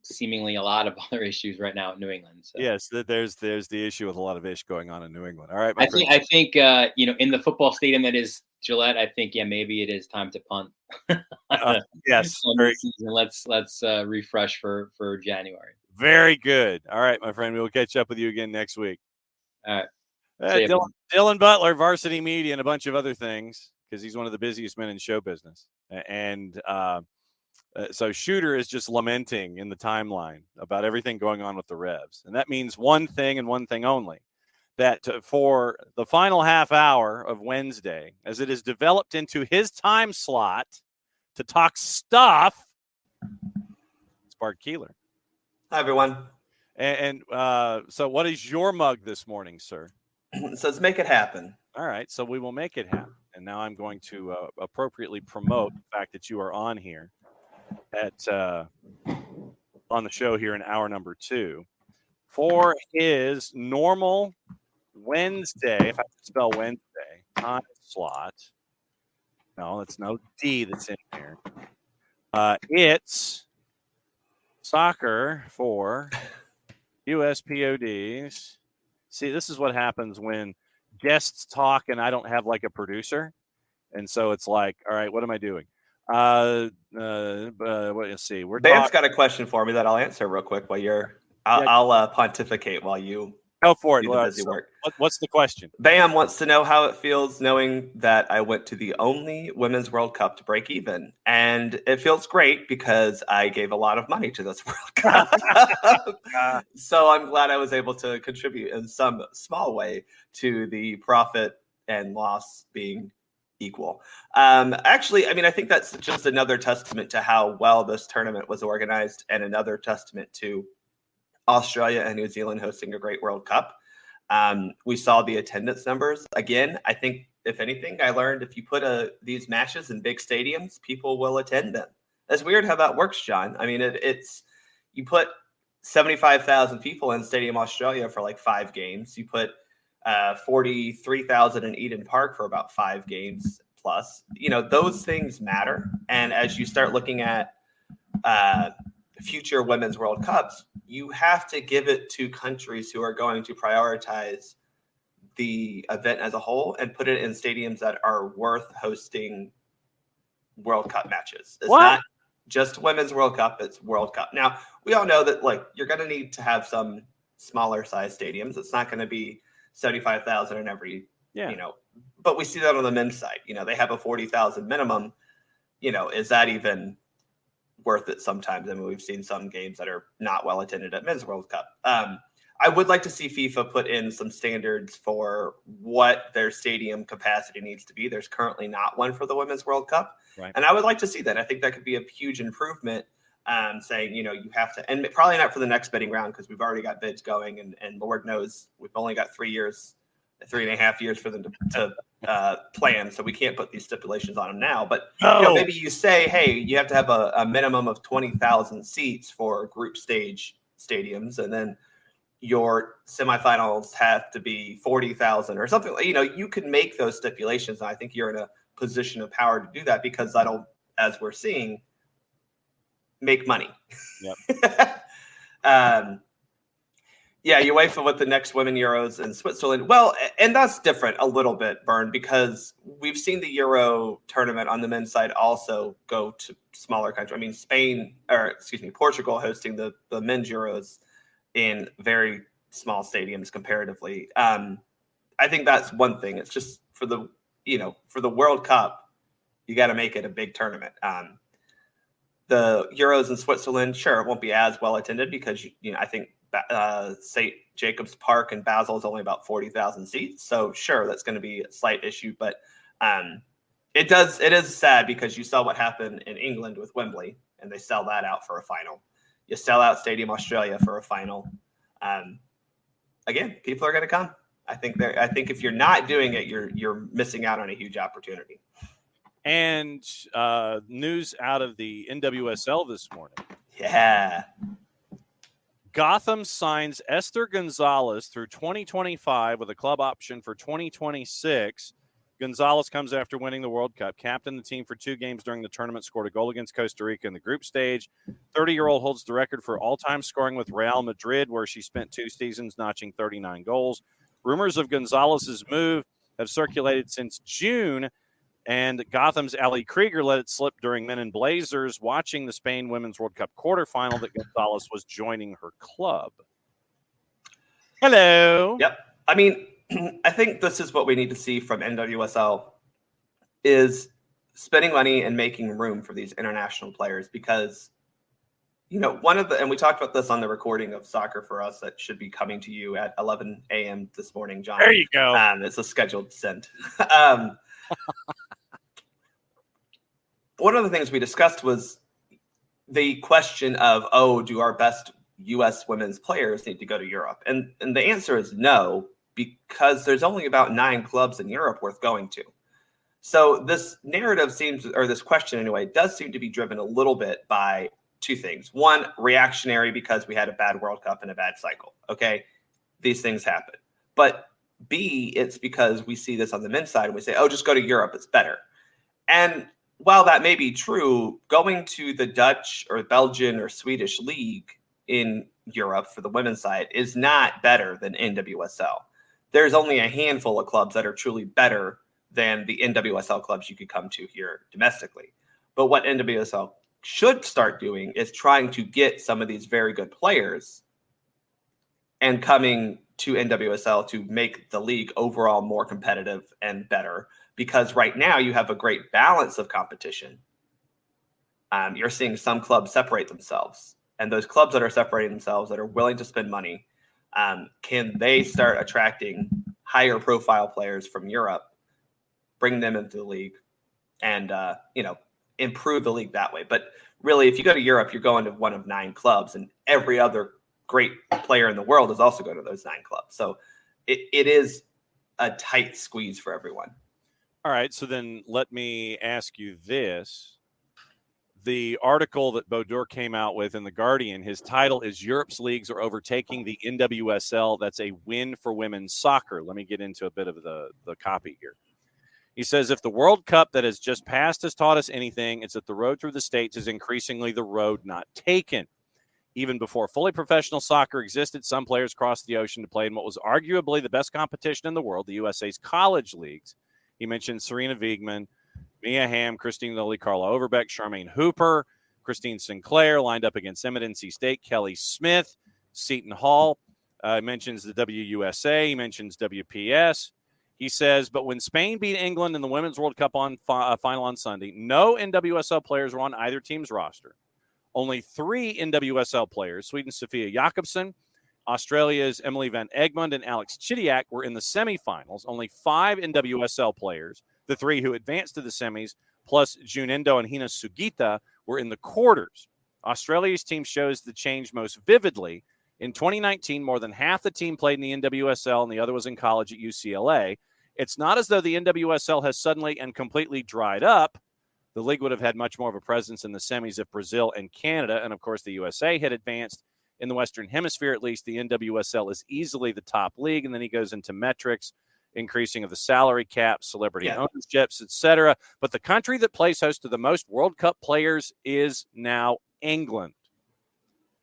seemingly a lot of other issues right now in New England. So. Yes, there's the issue with a lot of ish going on in New England. All right, I think in the football stadium that is Gillette, I think maybe it is time to punt. Yes, let's refresh for January. Very good. All right, my friend, we will catch up with you again next week. All right. Dylan Butler, Varsity Media, and a bunch of other things, because he's one of the busiest men in show business. And so Shooter is just lamenting in the timeline about everything going on with the Revs. And that means one thing and one thing only, that for the final half hour of Wednesday, as it is developed into his time slot to talk stuff, it's Bart Keeler. Hi, everyone. And so what is your mug this morning, sir? It says, make it happen. All right, so we will make it happen. And now I'm going to appropriately promote the fact that you are on here on the show here in hour number 2 for his normal Wednesday, if I can spell Wednesday, time slot. No, that's no D that's in here. It's soccer for USPODs. See, this is what happens when guests talk and I don't have like a producer. And so it's like, all right, what am I doing? Let's see. Dan's got a question for me that I'll answer real quick while you're. I'll pontificate while you go for it. Do the busy work. What's the question? Bam wants to know how it feels knowing that I went to the only Women's World Cup to break even, and it feels great because I gave a lot of money to this World Cup. So I'm glad I was able to contribute in some small way to the profit and loss being equal. Actually, I mean, I think that's just another testament to how well this tournament was organized, and another testament to Australia and New Zealand hosting a great World Cup. We saw the attendance numbers. Again, I think, if anything, I learned if you put these matches in big stadiums, people will attend them. That's weird how that works, John. I mean, it's you put 75,000 people in Stadium Australia for like 5 games. You put 43,000 in Eden Park for about 5 games, plus. Those things matter. And as you start looking at future Women's World Cups, you have to give it to countries who are going to prioritize the event as a whole and put it in stadiums that are worth hosting World Cup matches. It's not just Women's World Cup, it's World Cup. Now, we all know that you're going to need to have some smaller size stadiums. It's not going to be 75,000 in every, but we see that on the men's side. They have a 40,000 minimum. Is that even worth it sometimes? I mean, we've seen some games that are not well attended at Men's World Cup. I would like to see FIFA put in some standards for what their stadium capacity needs to be. There's currently not one for the Women's World Cup. Right. And I would like to see that. I think that could be a huge improvement, saying, you have to, and probably not for the next bidding round because we've already got bids going and Lord knows we've only got 3.5 years for them to plan. So we can't put these stipulations on them now. But maybe you say, hey, you have to have a minimum of 20,000 seats for group stage stadiums. And then your semifinals have to be 40,000 or something. You can make those stipulations. And I think you're in a position of power to do that because that'll, as we're seeing, make money. Yep. UEFA with the next Women Euros in Switzerland. Well, and that's different a little bit, Bern, because we've seen the Euro tournament on the men's side also go to smaller countries. I mean, Portugal hosting the men's Euros in very small stadiums comparatively. I think that's one thing. It's just for the World Cup, you got to make it a big tournament. The Euros in Switzerland, sure, it won't be as well attended because I think St. Jacobs Park in Basel is only about 40,000 seats. So sure, that's going to be a slight issue, but it is sad because you saw what happened in England with Wembley and they sell that out for a final. You sell out Stadium Australia for a final. Again, people are going to come. I think if you're not doing it, you're missing out on a huge opportunity. And news out of the NWSL this morning. Yeah. Gotham signs Esther Gonzalez through 2025 with a club option for 2026. Gonzalez comes after winning the World Cup, captained the team for 2 games during the tournament, scored a goal against Costa Rica in the group stage. 30-year-old holds the record for all-time scoring with Real Madrid, where she spent 2 seasons notching 39 goals. Rumors of Gonzalez's move have circulated since June, and Gotham's Ali Krieger let it slip during Men in Blazers watching the Spain Women's World Cup quarterfinal that Gonzalez was joining her club. Hello. Yep. I mean, I think this is what we need to see from NWSL is spending money and making room for these international players because, and we talked about this on the recording of Soccer for Us that should be coming to you at 11 a.m. this morning, John. There you go. It's a scheduled send. One of the things we discussed was the question of, do our best U.S. women's players need to go to Europe? And the answer is no, because there's only about 9 clubs in Europe worth going to. So this narrative this question anyway, does seem to be driven a little bit by 2 things. One, reactionary because we had a bad World Cup and a bad cycle. Okay, these things happen. But B, it's because we see this on the men's side and we say, just go to Europe, it's better. And while that may be true, going to the Dutch or Belgian or Swedish league in Europe for the women's side is not better than NWSL. There's only a handful of clubs that are truly better than the NWSL clubs you could come to here domestically. But what NWSL should start doing is trying to get some of these very good players and coming to NWSL to make the league overall more competitive and better. Because right now you have a great balance of competition. You're seeing some clubs separate themselves. And those clubs that are separating themselves, that are willing to spend money, can they start attracting higher profile players from Europe, bring them into the league, and improve the league that way? But really, if you go to Europe, you're going to one of 9 clubs, and every other great player in the world is also going to those 9 clubs. So it is a tight squeeze for everyone. All right, so then let me ask you this. The article that Baudouin came out with in The Guardian, his title is Europe's Leagues Are Overtaking the NWSL. That's a win for women's soccer. Let me get into a bit of the copy here. He says, if the World Cup that has just passed has taught us anything, it's that the road through the States is increasingly the road not taken. Even before fully professional soccer existed, some players crossed the ocean to play in what was arguably the best competition in the world, the USA's college leagues. He mentioned Serena Wiegman, Mia Hamm, Christine Lilly, Carla Overbeck, Charmaine Hooper, Christine Sinclair lined up against Emmett, NC State, Kelly Smith, Seton Hall. He mentions the WUSA. He mentions WPS. He says, but when Spain beat England in the Women's World Cup on final on Sunday, no NWSL players were on either team's roster. Only 3 NWSL players, Sweden's Sophia Jakobsen, Australia's Emily Van Egmond, and Alex Chidiac were in the semifinals. Only 5 NWSL players, the 3 who advanced to the semis, plus June Endo and Hina Sugita, were in the quarters. Australia's team shows the change most vividly. In 2019, more than half the team played in the NWSL and the other was in college at UCLA. It's not as though the NWSL has suddenly and completely dried up. The league would have had much more of a presence in the semis if Brazil and Canada, and of course the USA, had advanced. In the Western Hemisphere, at least, the NWSL is easily the top league. And then he goes into metrics, increasing of the salary cap, celebrity ownerships, etc. But the country that plays host to the most World Cup players is now England.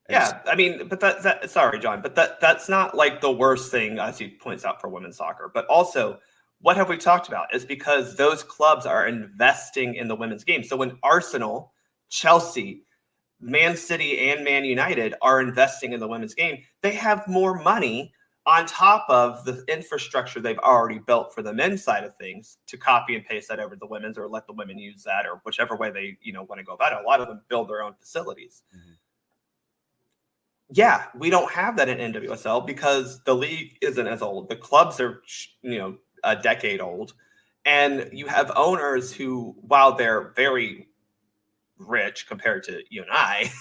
Yeah, I mean, but that sorry, John, but that's not like the worst thing, as he points out, for women's soccer. But also, what have we talked about is because those clubs are investing in the women's game. So when Arsenal, Chelsea, Man City, and Man United are investing in the women's game, they have more money on top of the infrastructure they've already built for the men's side of things to copy and paste that over to the women's, or let the women use that, or whichever way they want to go about it. A lot of them build their own facilities. Mm-hmm. Yeah, we don't have that in NWSL because the league isn't as old. The clubs are, a decade old. And you have owners who, while they're very rich compared to you and I,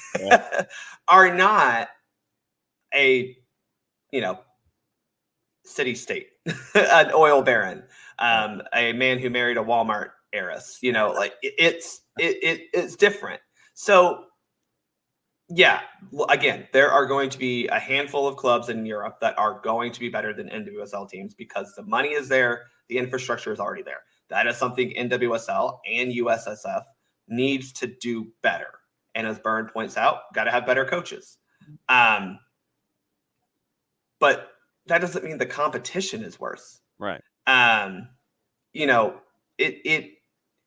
are not a, city state, an oil baron, a man who married a Walmart heiress. It's different. So, yeah, again, there are going to be a handful of clubs in Europe that are going to be better than NWSL teams because the money is there, the infrastructure is already there. That is something NWSL and USSF needs to do better. And as Byrne points out, got to have better coaches. But that doesn't mean the competition is worse. Right. It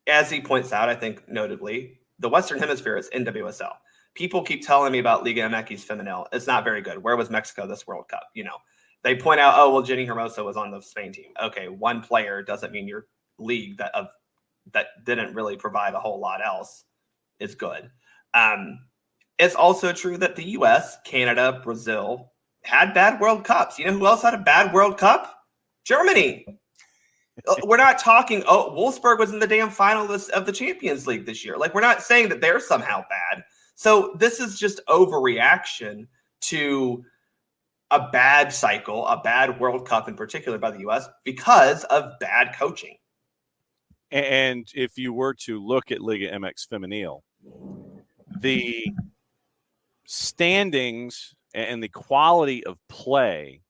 as he points out, I think notably, the Western Hemisphere is NWSL. People keep telling me about Liga MX Femenil. It's not very good. Where was Mexico this World Cup? They point out, Jenny Hermoso was on the Spain team. Okay, one player doesn't mean your league that didn't really provide a whole lot else is good. It's also true that the U.S., Canada, Brazil had bad World Cups. You know who else had a bad World Cup? Germany. We're not talking, Wolfsburg was in the damn final of the Champions League this year. Like, we're not saying that they're somehow bad. So this is just overreaction to a bad cycle, a bad World Cup in particular by the U.S. because of bad coaching. And if you were to look at Liga MX Femenil, the standings and the quality of play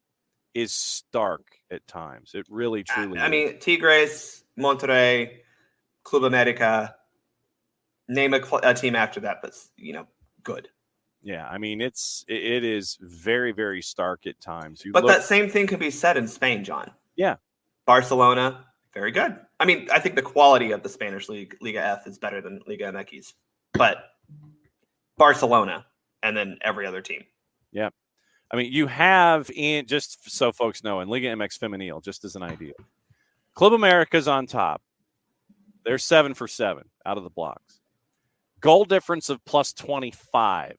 is stark at times. It really, truly I mean, Tigres, Monterrey, Club America, name a team after that, but, good. Yeah, I mean, it is very, very stark at times. That same thing could be said in Spain, John. Yeah. Barcelona, very good. I mean, I think the quality of the Spanish league, Liga F, is better than Liga MX, but Barcelona and then every other team. Yeah. I mean, you have, just so folks know, in Liga MX Femenil, just as an idea, Club America's on top. They're 7 for 7 out of the blocks. Goal difference of plus 25.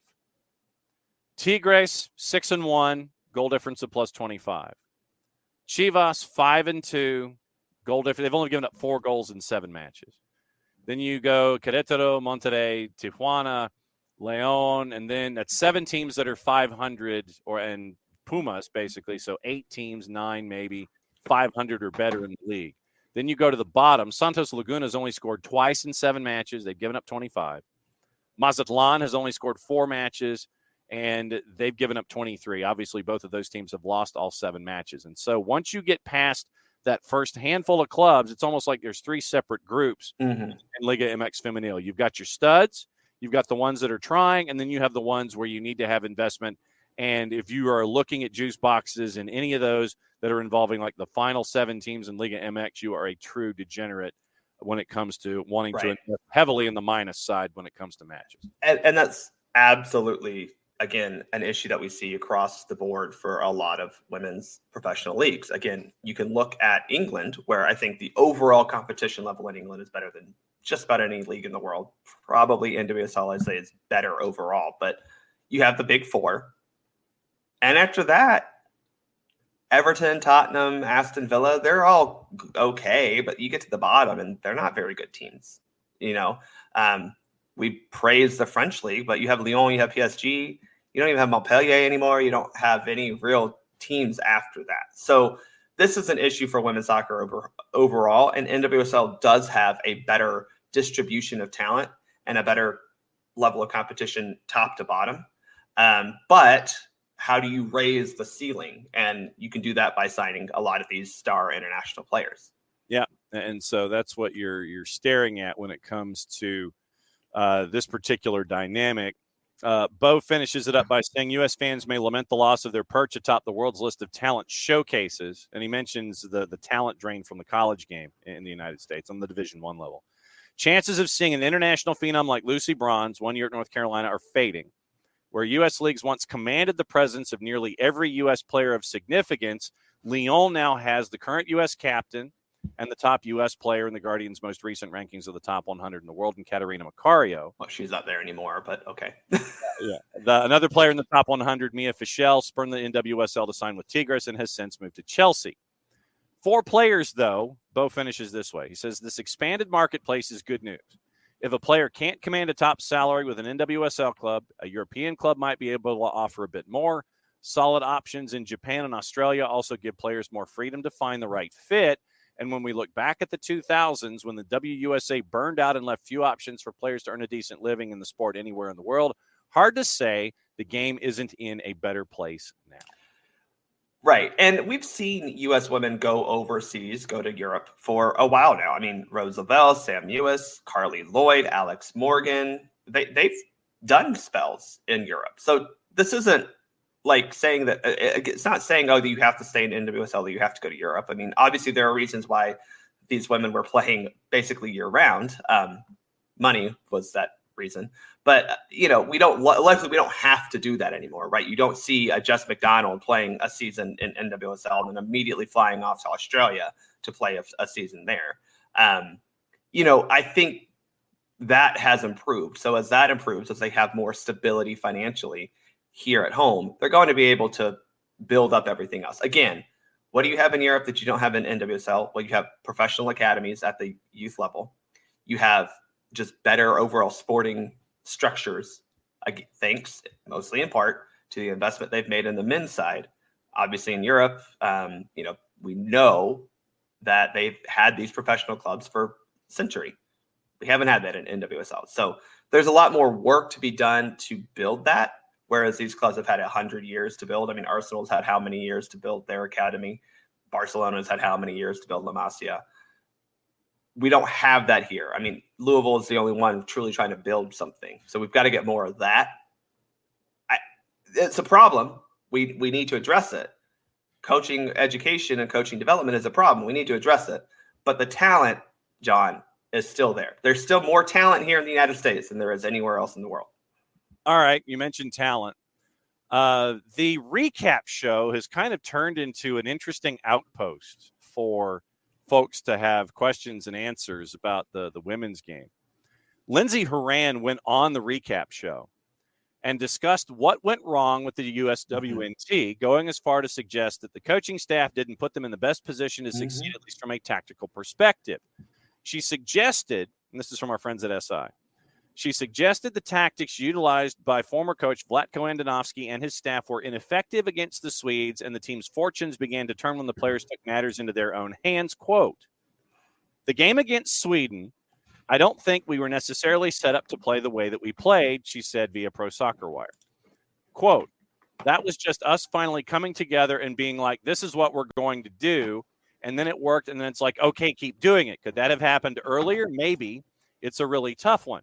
Tigres 6-1, goal difference of plus 25. Chivas 5-2, goal difference. They've only given up 4 goals in 7 matches. Then you go Querétaro, Monterrey, Tijuana, León, and then that's 7 teams that are 500 and Pumas basically. So 8 teams, 9 maybe 500 or better in the league. Then you go to the bottom. Santos Laguna has only scored twice in 7 matches. They've given up 25. Mazatlan has only scored 4 matches, and they've given up 23. Obviously, both of those teams have lost all 7 matches. And so once you get past that first handful of clubs, it's almost like there's 3 separate groups Mm-hmm. in Liga MX Femenil. You've got your studs, you've got the ones that are trying, and then you have the ones where you need to have investment. And if you are looking at juice boxes in any of those that are involving like the final 7 teams in Liga MX, you are a true degenerate when it comes to wanting to invest heavily in the minus side when it comes to matches. And that's absolutely, again, an issue that we see across the board for a lot of women's professional leagues. Again, you can look at England, where I think the overall competition level in England is better than just about any league in the world. Probably NWSL, I'd say, is better overall. But you have the big 4. And after that, Everton, Tottenham, Aston Villa, they're all okay, but you get to the bottom and they're not very good teams. We praise the French league, but you have Lyon, you have PSG, you don't even have Montpellier anymore. You don't have any real teams after that. So this is an issue for women's soccer overall, and NWSL does have a better distribution of talent and a better level of competition top to bottom. But how do you raise the ceiling? And you can do that by signing a lot of these star international players. Yeah, and so that's what you're staring at when it comes to this particular dynamic. Bo finishes it up by saying U.S. fans may lament the loss of their perch atop the world's list of talent showcases, and he mentions the talent drain from the college game in the United States on the Division I level. Chances of seeing an international phenom like Lucy Bronze 1 year at North Carolina are fading. Where U.S. leagues once commanded the presence of nearly every U.S. player of significance, Lyon now has the current U.S. captain and the top U.S. player in the Guardian's most recent rankings of the top 100 in the world, in Caterina Macario. Well, she's not there anymore, but okay. Yeah. Another player in the top 100, Mia Fischel, spurned the NWSL to sign with Tigres and has since moved to Chelsea. 4 players, though, Bo finishes this way. He says, this expanded marketplace is good news. If a player can't command a top salary with an NWSL club, a European club might be able to offer a bit more. Solid options in Japan and Australia also give players more freedom to find the right fit. And when we look back at the 2000s, when the WUSA burned out and left few options for players to earn a decent living in the sport anywhere in the world, hard to say the game isn't in a better place now. Right. And we've seen U.S. women go overseas, go to Europe for a while now. I mean, Rose Lavelle, Sam Ewis, Carly Lloyd, Alex Morgan, they've done spells in Europe. So this isn't like saying that it's not saying, oh, that you have to stay in NWSL, that you have to go to Europe. I mean, obviously there are reasons why these women were playing basically year round. Money was that reason. But, we don't have to do that anymore, right? You don't see a Jess McDonald playing a season in NWSL and then immediately flying off to Australia to play a season there. I think that has improved. So as that improves, as they have more stability financially here at home, they're going to be able to build up everything else. Again, what do you have in Europe that you don't have in NWSL? Well, you have professional academies at the youth level. You have just better overall sporting structures, thanks mostly in part to the investment they've made in the men's side. Obviously in Europe, we know that they've had these professional clubs for a century. We haven't had that in NWSL. So there's a lot more work to be done to build that, whereas these clubs have had 100 years to build. I mean, Arsenal's had how many years to build their academy? Barcelona's had how many years to build La Masia? We don't have that here. I mean, Louisville is the only one truly trying to build something. So we've got to get more of that. It's a problem. We need to address it. Coaching education and coaching development is a problem. We need to address it. But the talent, John, is still there. There's still more talent here in the United States than there is anywhere else in the world. All right. You mentioned talent. The recap show has kind of turned into an interesting outpost for folks to have questions and answers about the women's game. Lindsey Horan went on the recap show and discussed what went wrong with the USWNT, going as far to suggest that the coaching staff didn't put them in the best position to succeed, at least from a tactical perspective. She suggested, and this is from our friends at SI, she suggested the tactics utilized by former coach Vlatko Andonovski and his staff were ineffective against the Swedes, and the team's fortunes began to turn when the players took matters into their own hands. Quote, the game against Sweden, I don't think we were necessarily set up to play the way that we played, she said via Pro Soccer Wire. Quote, that was just us finally coming together and being like, this is what we're going to do. and then it worked, and then it's like, okay, keep doing it. Could that have happened earlier? Maybe. It's a really tough one.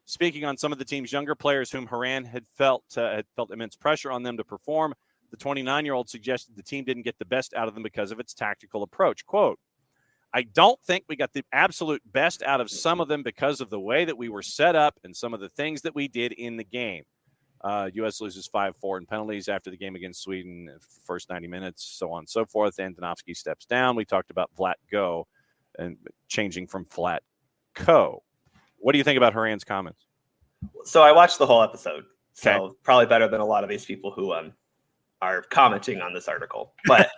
Speaking on some of the team's younger players whom Haran had felt immense pressure on them to perform, the 29-year-old suggested the team didn't get the best out of them because of its tactical approach. Quote, I don't think we got the absolute best out of some of them because of the way that we were set up and some of the things that we did in the game. U.S. loses 5-4 in penalties after the game against Sweden, first 90 minutes, so on and so forth. Antonovsky steps down. We talked about Vlatko and changing from Vlatko. What do you think about Haran's comments? So I watched the whole episode, so Okay. probably better than a lot of these people who are commenting on this article. But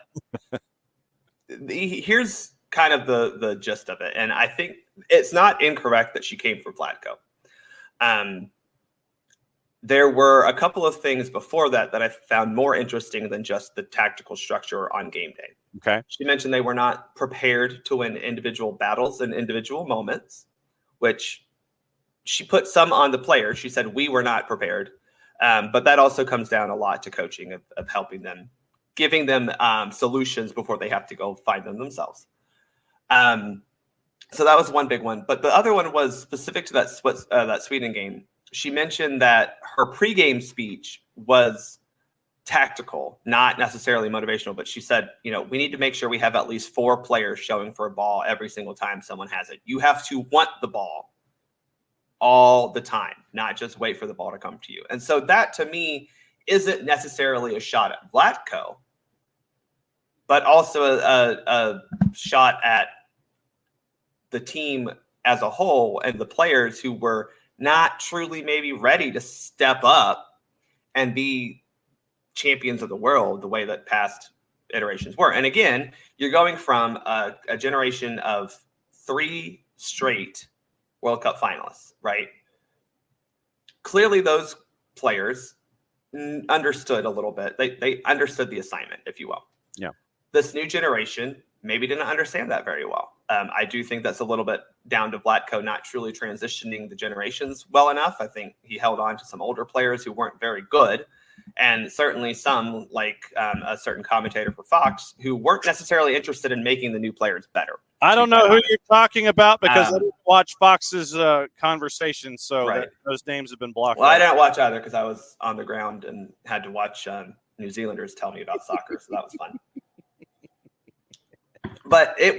here's kind of the gist of it, and I think it's not incorrect that she came from Vlatko. There were a couple of things before that I found more interesting than just the tactical structure on game day. Okay. She mentioned they were not prepared to win individual battles in individual moments, which she put some on the players. She said we were not prepared. But that also comes down a lot to coaching of helping them, giving them solutions before they have to go find them themselves. So that was one big one. But the other one was specific to that Sweden game. She mentioned that her pregame speech was tactical, not necessarily motivational, but she said, we need to make sure we have at least 4 players showing for a ball every single time someone has it. You have to want the ball all the time, not just wait for the ball to come to you. And so that to me isn't necessarily a shot at Vlatko, but also a shot at the team as a whole and the players who were not truly maybe ready to step up and be champions of the world the way that past iterations were. And again, you're going from a generation of 3 straight World Cup finalists, right? Clearly those players understood a little bit. They understood the assignment, if you will. Yeah. This new generation maybe didn't understand that very well. I do think that's a little bit down to Vlatko not truly transitioning the generations well enough. I think he held on to some older players who weren't very good. And certainly some, like a certain commentator for Fox, who weren't necessarily interested in making the new players better. I don't know who you're talking about because I didn't watch Fox's conversation, so right. Those names have been blocked. Well, I didn't watch either because I was on the ground and had to watch New Zealanders tell me about soccer, so that was fun. But it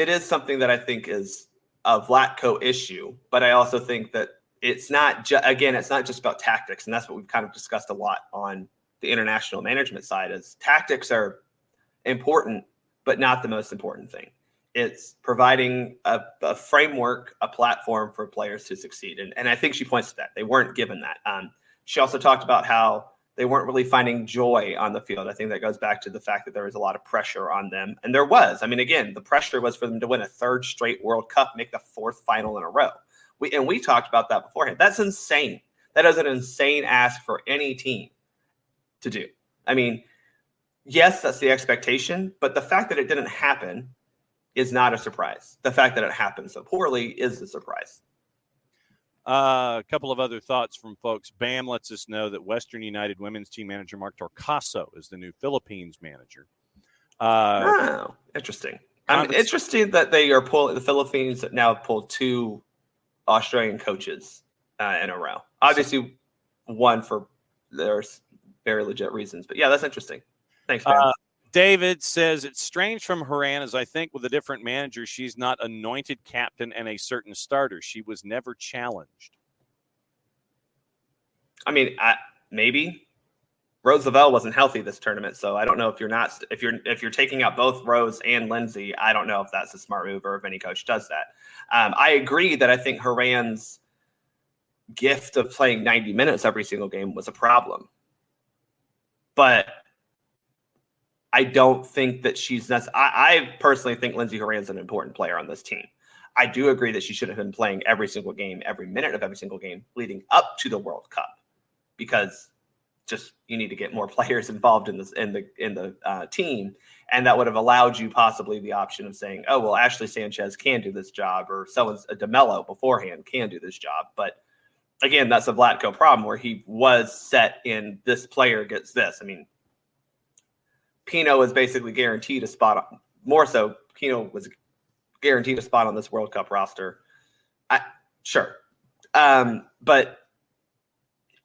is something that I think is a Vlatko issue, but I also think that it's not just about tactics, and that's what we've kind of discussed a lot on the international management side. Is tactics are important, but not the most important thing. It's providing a framework, a platform for players to succeed, and I think she points to that they weren't given that. She also talked about how they weren't really finding joy on the field. I think that goes back to the fact that there was a lot of pressure on them, and there was. I mean, again, the pressure was for them to win a 3rd straight World Cup, make the 4th final in a row. We talked about that beforehand. That's insane. That is an insane ask for any team to do. I mean, yes, that's the expectation, but the fact that it didn't happen is not a surprise. The fact that it happened so poorly is the surprise. A couple of other thoughts from folks. Bam lets us know that Western United women's team manager Mark Torcaso is the new Philippines manager. Interesting. Interesting that they are pulling the Philippines now pulled 2 Australian coaches in a row. Obviously, one for there's very legit reasons, but yeah, that's interesting. Thanks, man. David says it's strange from Haran, as I think with a different manager, she's not anointed captain and a certain starter. She was never challenged. I mean, maybe Rose Lavelle wasn't healthy this tournament, so I don't know if you're taking out both Rose and Lindsay. I don't know if that's a smart move or if any coach does that. I agree that I think Haran's gift of playing 90 minutes every single game was a problem, but I don't think that she's I personally think Lindsay Horan's an important player on this team. I do agree that she should have been playing every single game, every minute of every single game leading up to the World Cup, because just you need to get more players involved in the team, and that would have allowed you possibly the option of saying, oh well, Ashley Sanchez can do this job, or someone's a DeMello beforehand can do this job. But again, that's a Vlatko problem where he was set in this player gets this. I mean, Pino is basically guaranteed a spot more so, Keno was guaranteed a spot on this World Cup roster. Sure. But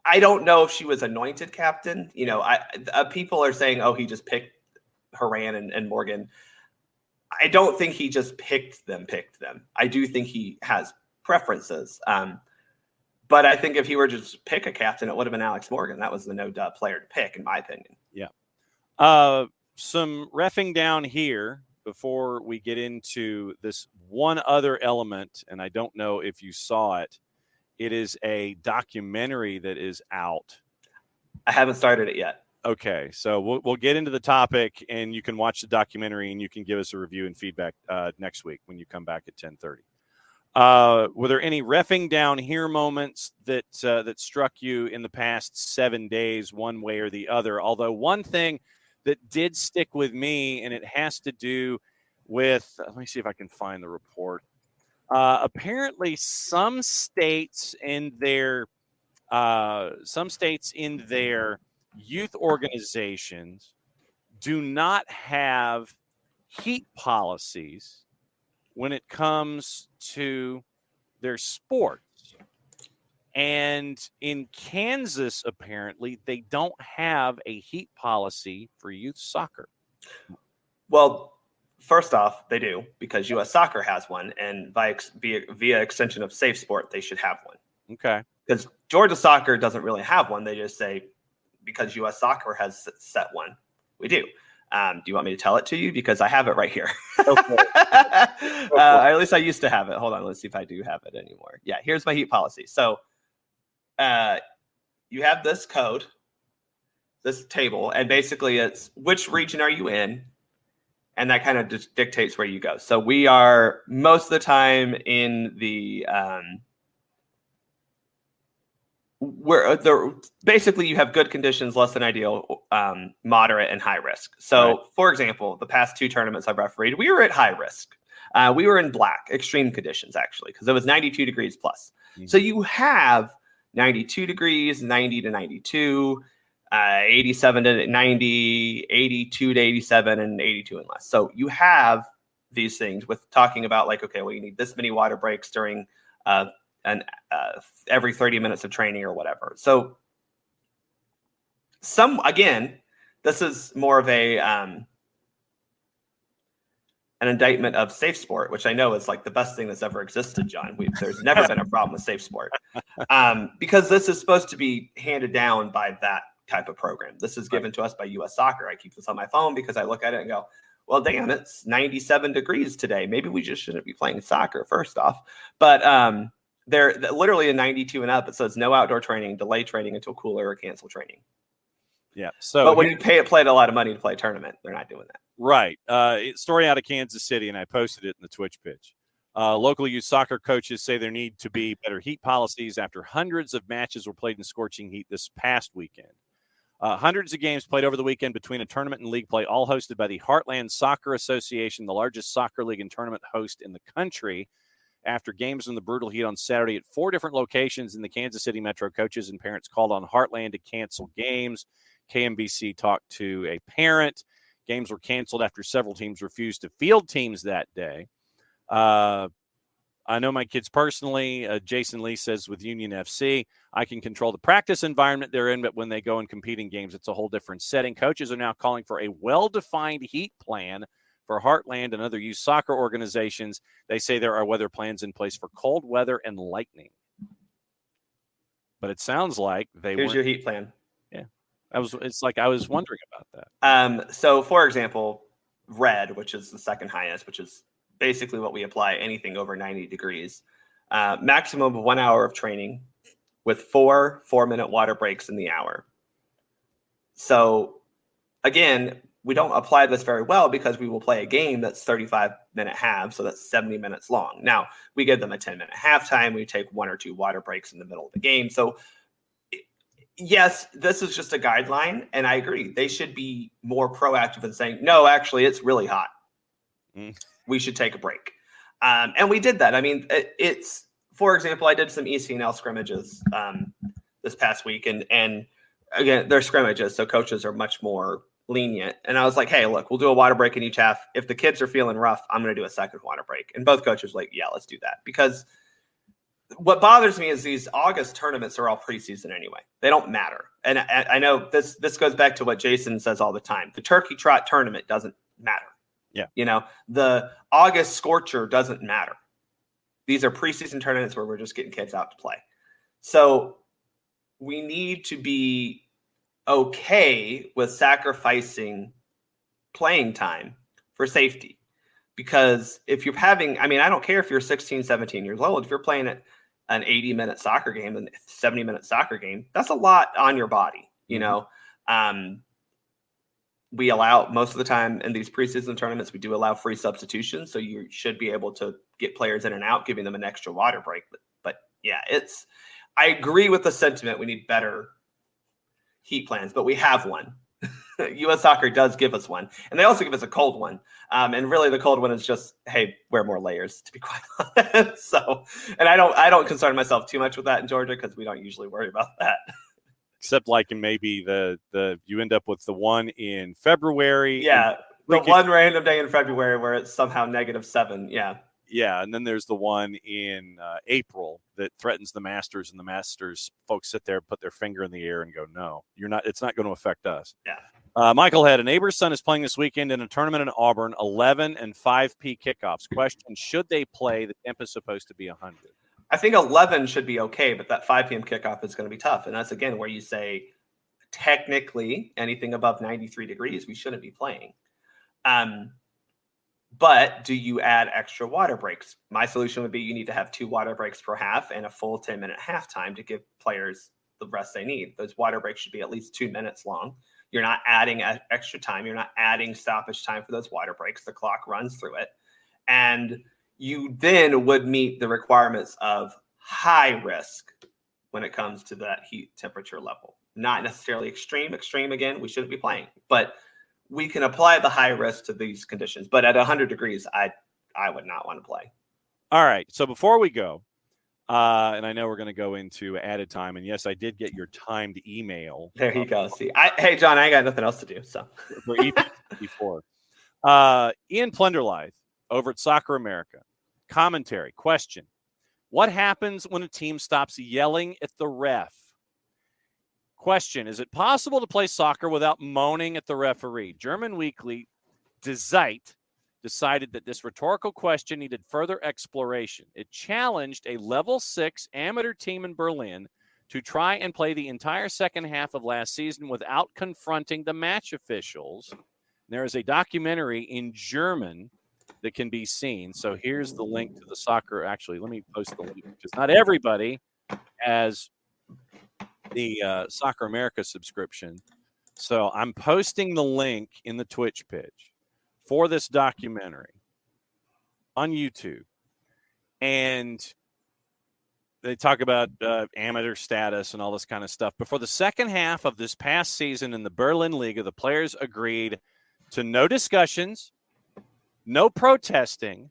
I don't know if she was anointed captain. People are saying, oh, he just picked Horan and Morgan. I don't think he just picked them. I do think he has preferences. But I think if he were to just pick a captain, it would have been Alex Morgan. That was the no-dub player to pick, in my opinion. Yeah. Some reffing down here before we get into this one other element, and I don't know if you saw it. It is a documentary that is out. I haven't started it yet. Okay, so we'll get into the topic, and you can watch the documentary, and you can give us a review and feedback next week when you come back at 10:30. Were there any reffing down here moments that struck you in the past 7 days, one way or the other? Although one thing that did stick with me, and it has to do with, let me see if I can find the report. Apparently, some states in their youth organizations do not have heat policies when it comes to their sports. And in Kansas, apparently, they don't have a heat policy for youth soccer. Well, first off, they do, because U.S. Soccer has one, and via extension of Safe Sport, they should have one. Okay. Because Georgia Soccer doesn't really have one. They just say, because U.S. Soccer has set one, we do. Do you want me to tell it to you? Because I have it right here. Okay. At least I used to have it. Hold on. Let's see if I do have it anymore. Yeah, here's my heat policy. So you have this code, this table, and basically it's which region are you in? And that kind of just dictates where you go. So we are most of the time in the basically you have good conditions, less than ideal, moderate, and high risk. So, right. For example, the past 2 tournaments I've refereed, we were at high risk. We were in black, extreme conditions, actually, because it was 92 degrees plus. Mm-hmm. So you have 92 degrees, 90 to 92, 87 to 90, 82 to 87, and 82 and less. So you have these things with talking about like, okay, well, you need this many water breaks during every 30 minutes of training or whatever. So this is more of an indictment of Safe Sport, which I know is like the best thing that's ever existed, John. There's never been a problem with Safe Sport because this is supposed to be handed down by that type of program. This is given to us by U.S. Soccer. I keep this on my phone because I look at it and go, well, damn, it's 97 degrees today. Maybe we just shouldn't be playing soccer, first off. But they're literally a 92 and up. It says no outdoor training, delay training until cooler, or cancel training. Yeah. So, but when you play a lot of money to play a tournament, they're not doing that. Right. Story out of Kansas City, and I posted it in the Twitch pitch. Local youth soccer coaches say there need to be better heat policies after hundreds of matches were played in scorching heat this past weekend. Hundreds of games played over the weekend between a tournament and league play, all hosted by the Heartland Soccer Association, the largest soccer league and tournament host in the country. After games in the brutal heat on Saturday at 4 different locations in the Kansas City metro, coaches and parents called on Heartland to cancel games. KMBC talked to a parent. Games were canceled after several teams refused to field teams that day. I know my kids personally. Jason Lee says with Union FC, I can control the practice environment they're in, but when they go and compete in games, it's a whole different setting. Coaches are now calling for a well-defined heat plan for Heartland and other youth soccer organizations. They say there are weather plans in place for cold weather and lightning. But it sounds like Here's your heat plan. Yeah. It's like I was wondering about that. So, for example, red, which is the second highest, which is basically what we apply anything over 90 degrees. Maximum of 1 hour of training with 4 4-minute water breaks in the hour. So, again, we don't apply this very well because we will play a game that's 35-minute halves, so that's 70 minutes long. Now, we give them a 10-minute halftime. We take 1 or 2 water breaks in the middle of the game. So, yes, this is just a guideline, and I agree. They should be more proactive in saying, no, actually, it's really hot. We should take a break. And we did that. I mean, it's, for example, I did some ECNL scrimmages this past week, and again, they're scrimmages, so coaches are much more lenient. And I was like, hey, look, we'll do a water break in each half. If the kids are feeling rough, I'm going to do a second water break. And both coaches were like, yeah, let's do that. Because what bothers me is these August tournaments are all preseason anyway. They don't matter. And I know this goes back to what Jason says all the time. The Turkey Trot tournament doesn't matter. Yeah. You know, the August Scorcher doesn't matter. These are preseason tournaments where we're just getting kids out to play. So we need to be okay with sacrificing playing time for safety. Because if you're having, I mean, I don't care if you're 16, 17 years old, if you're playing an 80-minute soccer game and 70-minute soccer game, that's a lot on your body, you know. We allow, most of the time in these preseason tournaments, we do allow free substitutions. So you should be able to get players in and out, giving them an extra water break. But yeah, I agree with the sentiment. We need better heat plans, but we have one. U.S. Soccer does give us one, and they also give us a cold one. And really, the cold one is just, hey, wear more layers, to be quite honest. So, and I don't concern myself too much with that in Georgia because we don't usually worry about that. Except like in maybe the you end up with the one in February. Yeah, the one random day in February where it's somehow -7. Yeah. Yeah, and then there's the one in April that threatens the Masters, and the Masters folks sit there, put their finger in the air, and go, "No, you're not. It's not going to affect us." Yeah. Michael had a neighbor's son is playing this weekend in a tournament in Auburn. 11 and 5 p. kickoffs. Question: should they play? The temp is supposed to be 100. I think 11 should be okay, but that 5 p.m. kickoff is going to be tough, and that's again where you say, technically, anything above 93 degrees, we shouldn't be playing. But do you add extra water breaks? My solution would be you need to have 2 water breaks per half and a full 10-minute halftime to give players the rest they need. Those water breaks should be at least 2 minutes long. You're not adding extra time. You're not adding stoppage time for those water breaks. The clock runs through it. And you then would meet the requirements of high risk when it comes to that heat temperature level. Not necessarily extreme. Extreme, again, we shouldn't be playing. But we can apply the high risk to these conditions. But at 100 degrees, I would not want to play. All right. So before we go, and I know we're going to go into added time. And yes, I did get your timed email. There you go. See, hey, John, I ain't got nothing else to do. So for before. Ian Plenderleith over at Soccer America. Commentary. Question. What happens when a team stops yelling at the ref? Question, is it possible to play soccer without moaning at the referee? German weekly Die Zeit decided that this rhetorical question needed further exploration. It challenged a level 6 amateur team in Berlin to try and play the entire second half of last season without confronting the match officials. There is a documentary in German that can be seen. So here's the link to the soccer. Actually, let me post the link because not everybody has the Soccer America subscription. So I'm posting the link in the Twitch pitch for this documentary on YouTube. And they talk about amateur status and all this kind of stuff. But for the second half of this past season in the Berlin Liga, the players agreed to no discussions, no protesting,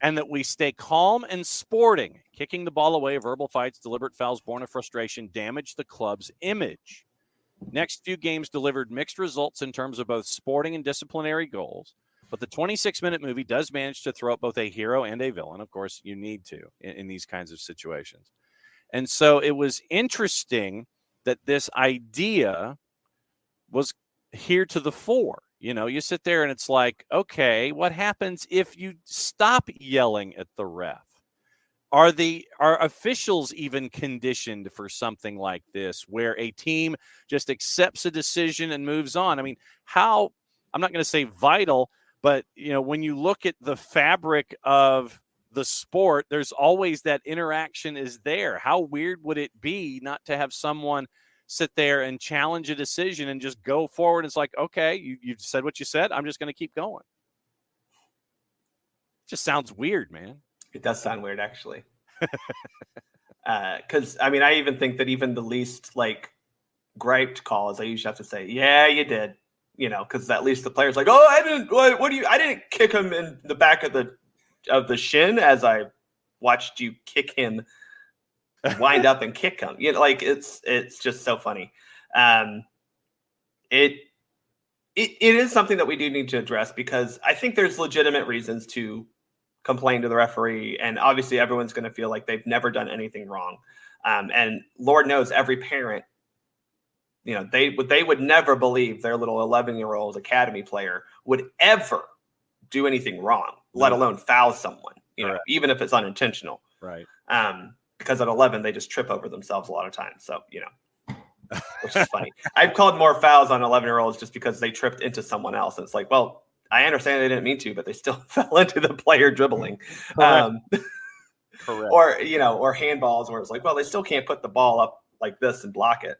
and that we stay calm and sporting. Kicking the ball away, verbal fights, deliberate fouls born of frustration damaged the club's image. Next few games delivered mixed results in terms of both sporting and disciplinary goals. But the 26-minute movie does manage to throw up both a hero and a villain. Of course, you need to in these kinds of situations. And so it was interesting that this idea was here to the fore. You know, you sit there and it's like, okay, what happens if you stop yelling at the ref? Are officials even conditioned for something like this where a team just accepts a decision and moves on? I mean, I'm not going to say vital, but, you know, when you look at the fabric of the sport, there's always that interaction is there. How weird would it be not to have someone sit there and challenge a decision and just go forward? It's like, okay, you said what you said. I'm just going to keep going. It just sounds weird, man. It does sound weird, actually. Because, I mean, I even think that even the least, like, griped calls, I usually have to say, yeah, you did. You know, because at least the player's like, oh, I didn't kick him in the back of the shin as I watched you kick him, wind up and kick him. You know, like it's just so funny. it is something that we do need to address, because I think there's legitimate reasons to complain to the referee, and obviously everyone's going to feel like they've never done anything wrong. And Lord knows every parent, they would never believe their little 11-year-old academy player would ever do anything wrong, let alone foul someone, even if it's unintentional. Right. Because at 11, they just trip over themselves a lot of times. So, which is funny. I've called more fouls on 11-year-olds just because they tripped into someone else. And it's like, well, I understand they didn't mean to, but they still fell into the player dribbling. Correct. Or handballs where it's like, well, they still can't put the ball up like this and block it.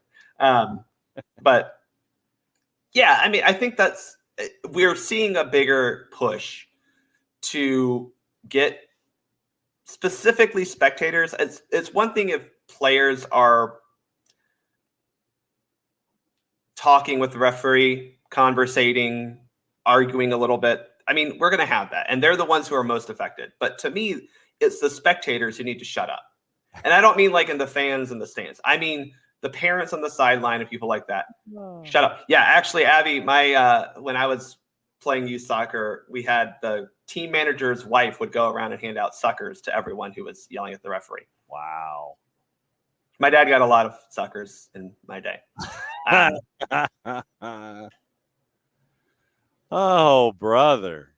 But yeah, I mean, I think we're seeing a bigger push to get specifically spectators. It's one thing if players are talking with the referee, conversating, arguing a little bit. I mean, we're going to have that, and they're the ones who are most affected. But to me, it's the spectators who need to shut up. And I don't mean like in the fans in the stands. I mean the parents on the sideline and people like that. Whoa. Shut up. Yeah, actually, Abby, when I was playing youth soccer, we had the team manager's wife would go around and hand out suckers to everyone who was yelling at the referee. Wow. My dad got a lot of suckers in my day. Oh, brother.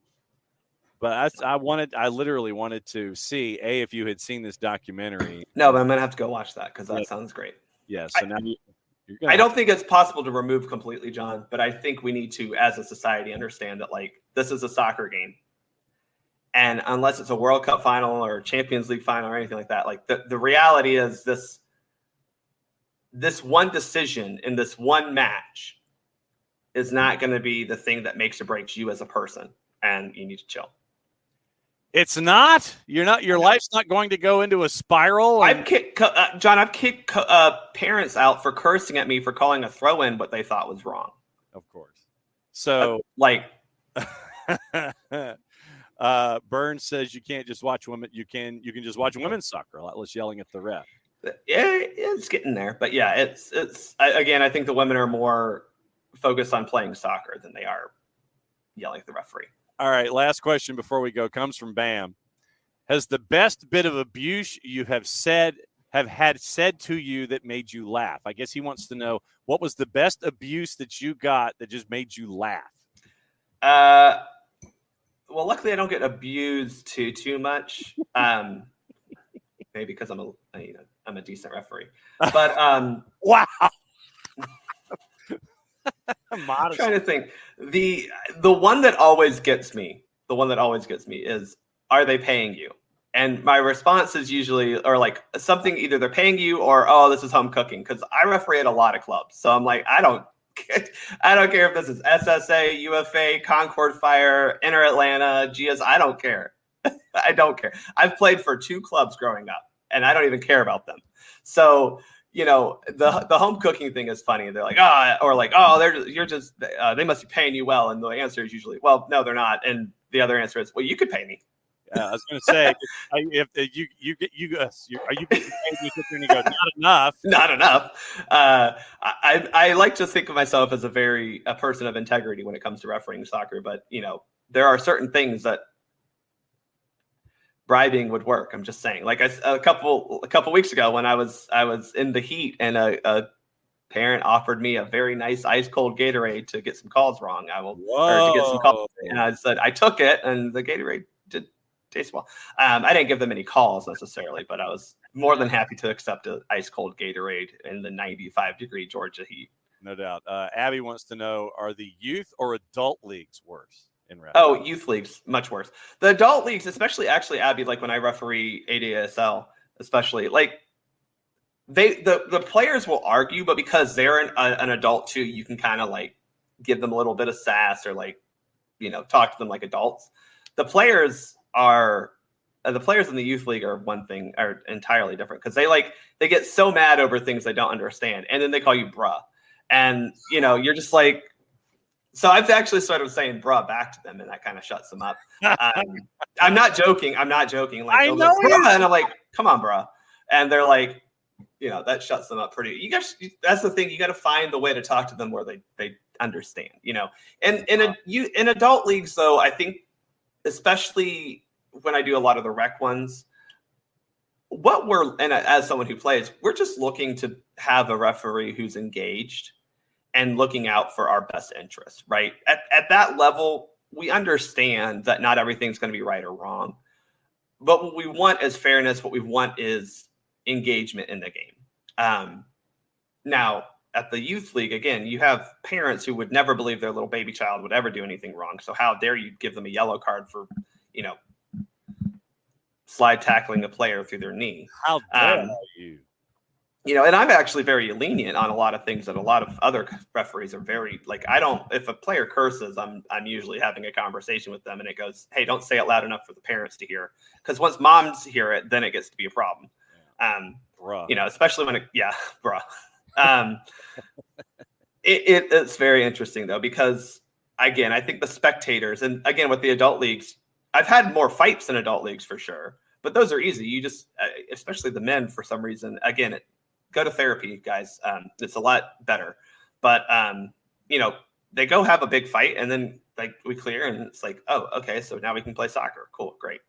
But I literally wanted to see, if you had seen this documentary. No, but I'm going to have to go watch that because that sounds great. Yeah, so now I don't think it's possible to remove completely, John, but I think we need to, as a society, understand that, like, this is a soccer game. And unless it's a World Cup final or Champions League final or anything like that, like the reality is this one decision in this one match is not going to be the thing that makes or breaks you as a person, and you need to chill. It's not. You're not. Your life's not going to go into a spiral. I've kicked parents out for cursing at me for calling a throw-in what they thought was wrong. Of course. So, Burns says you can't just watch women. You can just watch women's soccer. A lot less yelling at the ref. Yeah, it's getting there, but yeah, it's again. I think the women are more focused on playing soccer than they are yelling at the referee. All right, last question before we go comes from Bam. Has the best bit of abuse you have had said to you that made you laugh? I guess he wants to know, what was the best abuse that you got that just made you laugh? Well, luckily I don't get abused too much. Maybe because I'm a decent referee. But wow. I'm trying to think. The one that always gets me is, are they paying you? And my response is usually, or like something, either they're paying you or, oh, this is home cooking. Because I referee at a lot of clubs. So I'm like, I don't care if this is SSA, UFA, Concord Fire, Inter Atlanta, GS. I don't care. I don't care. I've played for 2 clubs growing up, and I don't even care about them. So, the home cooking thing is funny. They're like, they must be paying you well. And the answer is usually, well, no, they're not. And the other answer is, well, you could pay me. I was going to say, if you are you getting paid? You sit there and you go, not enough. I like to think of myself as a person of integrity when it comes to refereeing soccer, but there are certain things that bribing would work. I'm just saying. Like a couple weeks ago when I was in the heat and a parent offered me a very nice ice cold Gatorade to get some calls wrong. To get some calls, and I said I took it, and the Gatorade did taste well. I didn't give them any calls necessarily, but I was more than happy to accept an ice cold Gatorade in the 95-degree Georgia heat. No doubt. Abby wants to know: are the youth or adult leagues worse? Youth leagues, much worse. The adult leagues, especially, actually, Abby, like when I referee ADSL, especially, like the players will argue, but because they're an adult too, you can kind of like give them a little bit of sass or like, talk to them like adults. The players in the youth league are entirely different, because they get so mad over things they don't understand, and then they call you bruh, and you're just like. So I've actually started saying bruh back to them, and that kind of shuts them up. I'm not joking. Like, I know. bruh, and I'm like, come on, bruh. And they're like, that shuts them up pretty. That's the thing. You got to find the way to talk to them where they understand, And in adult leagues, though, I think, especially when I do a lot of the rec ones, and as someone who plays, we're just looking to have a referee who's engaged and looking out for our best interests, right? At that level, we understand that not everything's going to be right or wrong. But what we want is fairness. What we want is engagement in the game. Now, at the youth league, again, you have parents who would never believe their little baby child would ever do anything wrong. So how dare you give them a yellow card for, slide tackling a player through their knee? How dare you? And I'm actually very lenient on a lot of things that a lot of other referees are very if a player curses, I'm usually having a conversation with them and it goes, hey, don't say it loud enough for the parents to hear. Because once moms hear it, then it gets to be a problem. Especially when bruh. It's very interesting though, because again, I think the spectators, and again, with the adult leagues, I've had more fights in adult leagues for sure, but those are easy. You just, especially the men for some reason, again, go to therapy, guys. It's a lot better. But, they go have a big fight and then we clear and it's like, oh, okay, so now we can play soccer. Cool, great.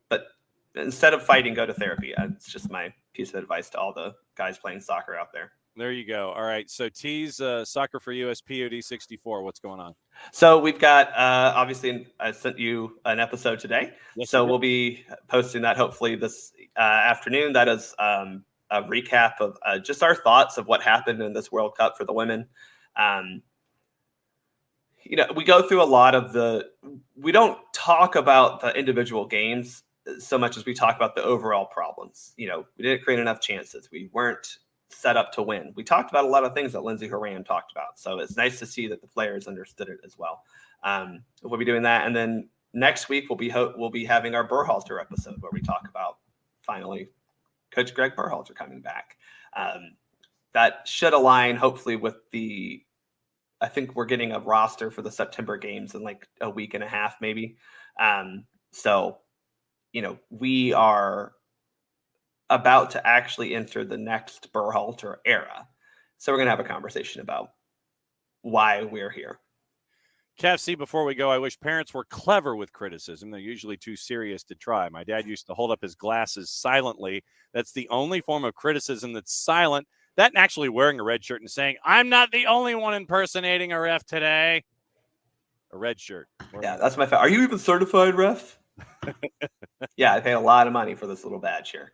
But instead of fighting, go to therapy. It's just my piece of advice to all the guys playing soccer out there. There you go. All right. So tease SoccerForUS POD 64. What's going on? So we've got, obviously, I sent you an episode today. Yes, so we'll be posting that hopefully this afternoon. That is a recap of just our thoughts of what happened in this World Cup for the women. We go through a lot of we don't talk about the individual games so much as we talk about the overall problems. We didn't create enough chances. We weren't set up to win. We talked about a lot of things that Lindsey Horan talked about. So it's nice to see that the players understood it as well. We'll be doing that. And then next week we'll be having our Berhalter episode where we talk about finally Coach Greg Berhalter coming back. That should align hopefully with I think we're getting a roster for the September games in like a week and a half, maybe. So, we are about to actually enter the next Berhalter era. So we're going to have a conversation about why we're here. Kev, see, before we go, I wish parents were clever with criticism. They're usually too serious to try. My dad used to hold up his glasses silently. That's the only form of criticism that's silent. That and actually wearing a red shirt and saying, I'm not the only one impersonating a ref today. A red shirt. Yeah, that's my favorite. Are you even certified, ref? Yeah, I pay a lot of money for this little badge here.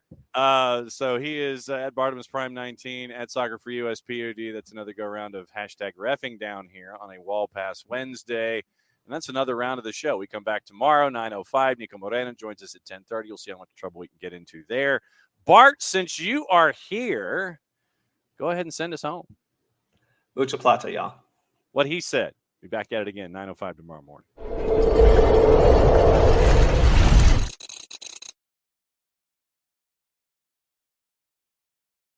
So he is at Bartimus Prime 19 at SoccerForUS POD. That's another go round of #reffing down here on a Wall Pass Wednesday. And that's another round of the show. We come back tomorrow, 9:05. Nico Moreno joins us at 10:30. You'll see how much trouble we can get into there. Bart, since you are here, go ahead and send us home. Mucha plata, y'all. What he said. Be back at it again, 9:05 tomorrow morning.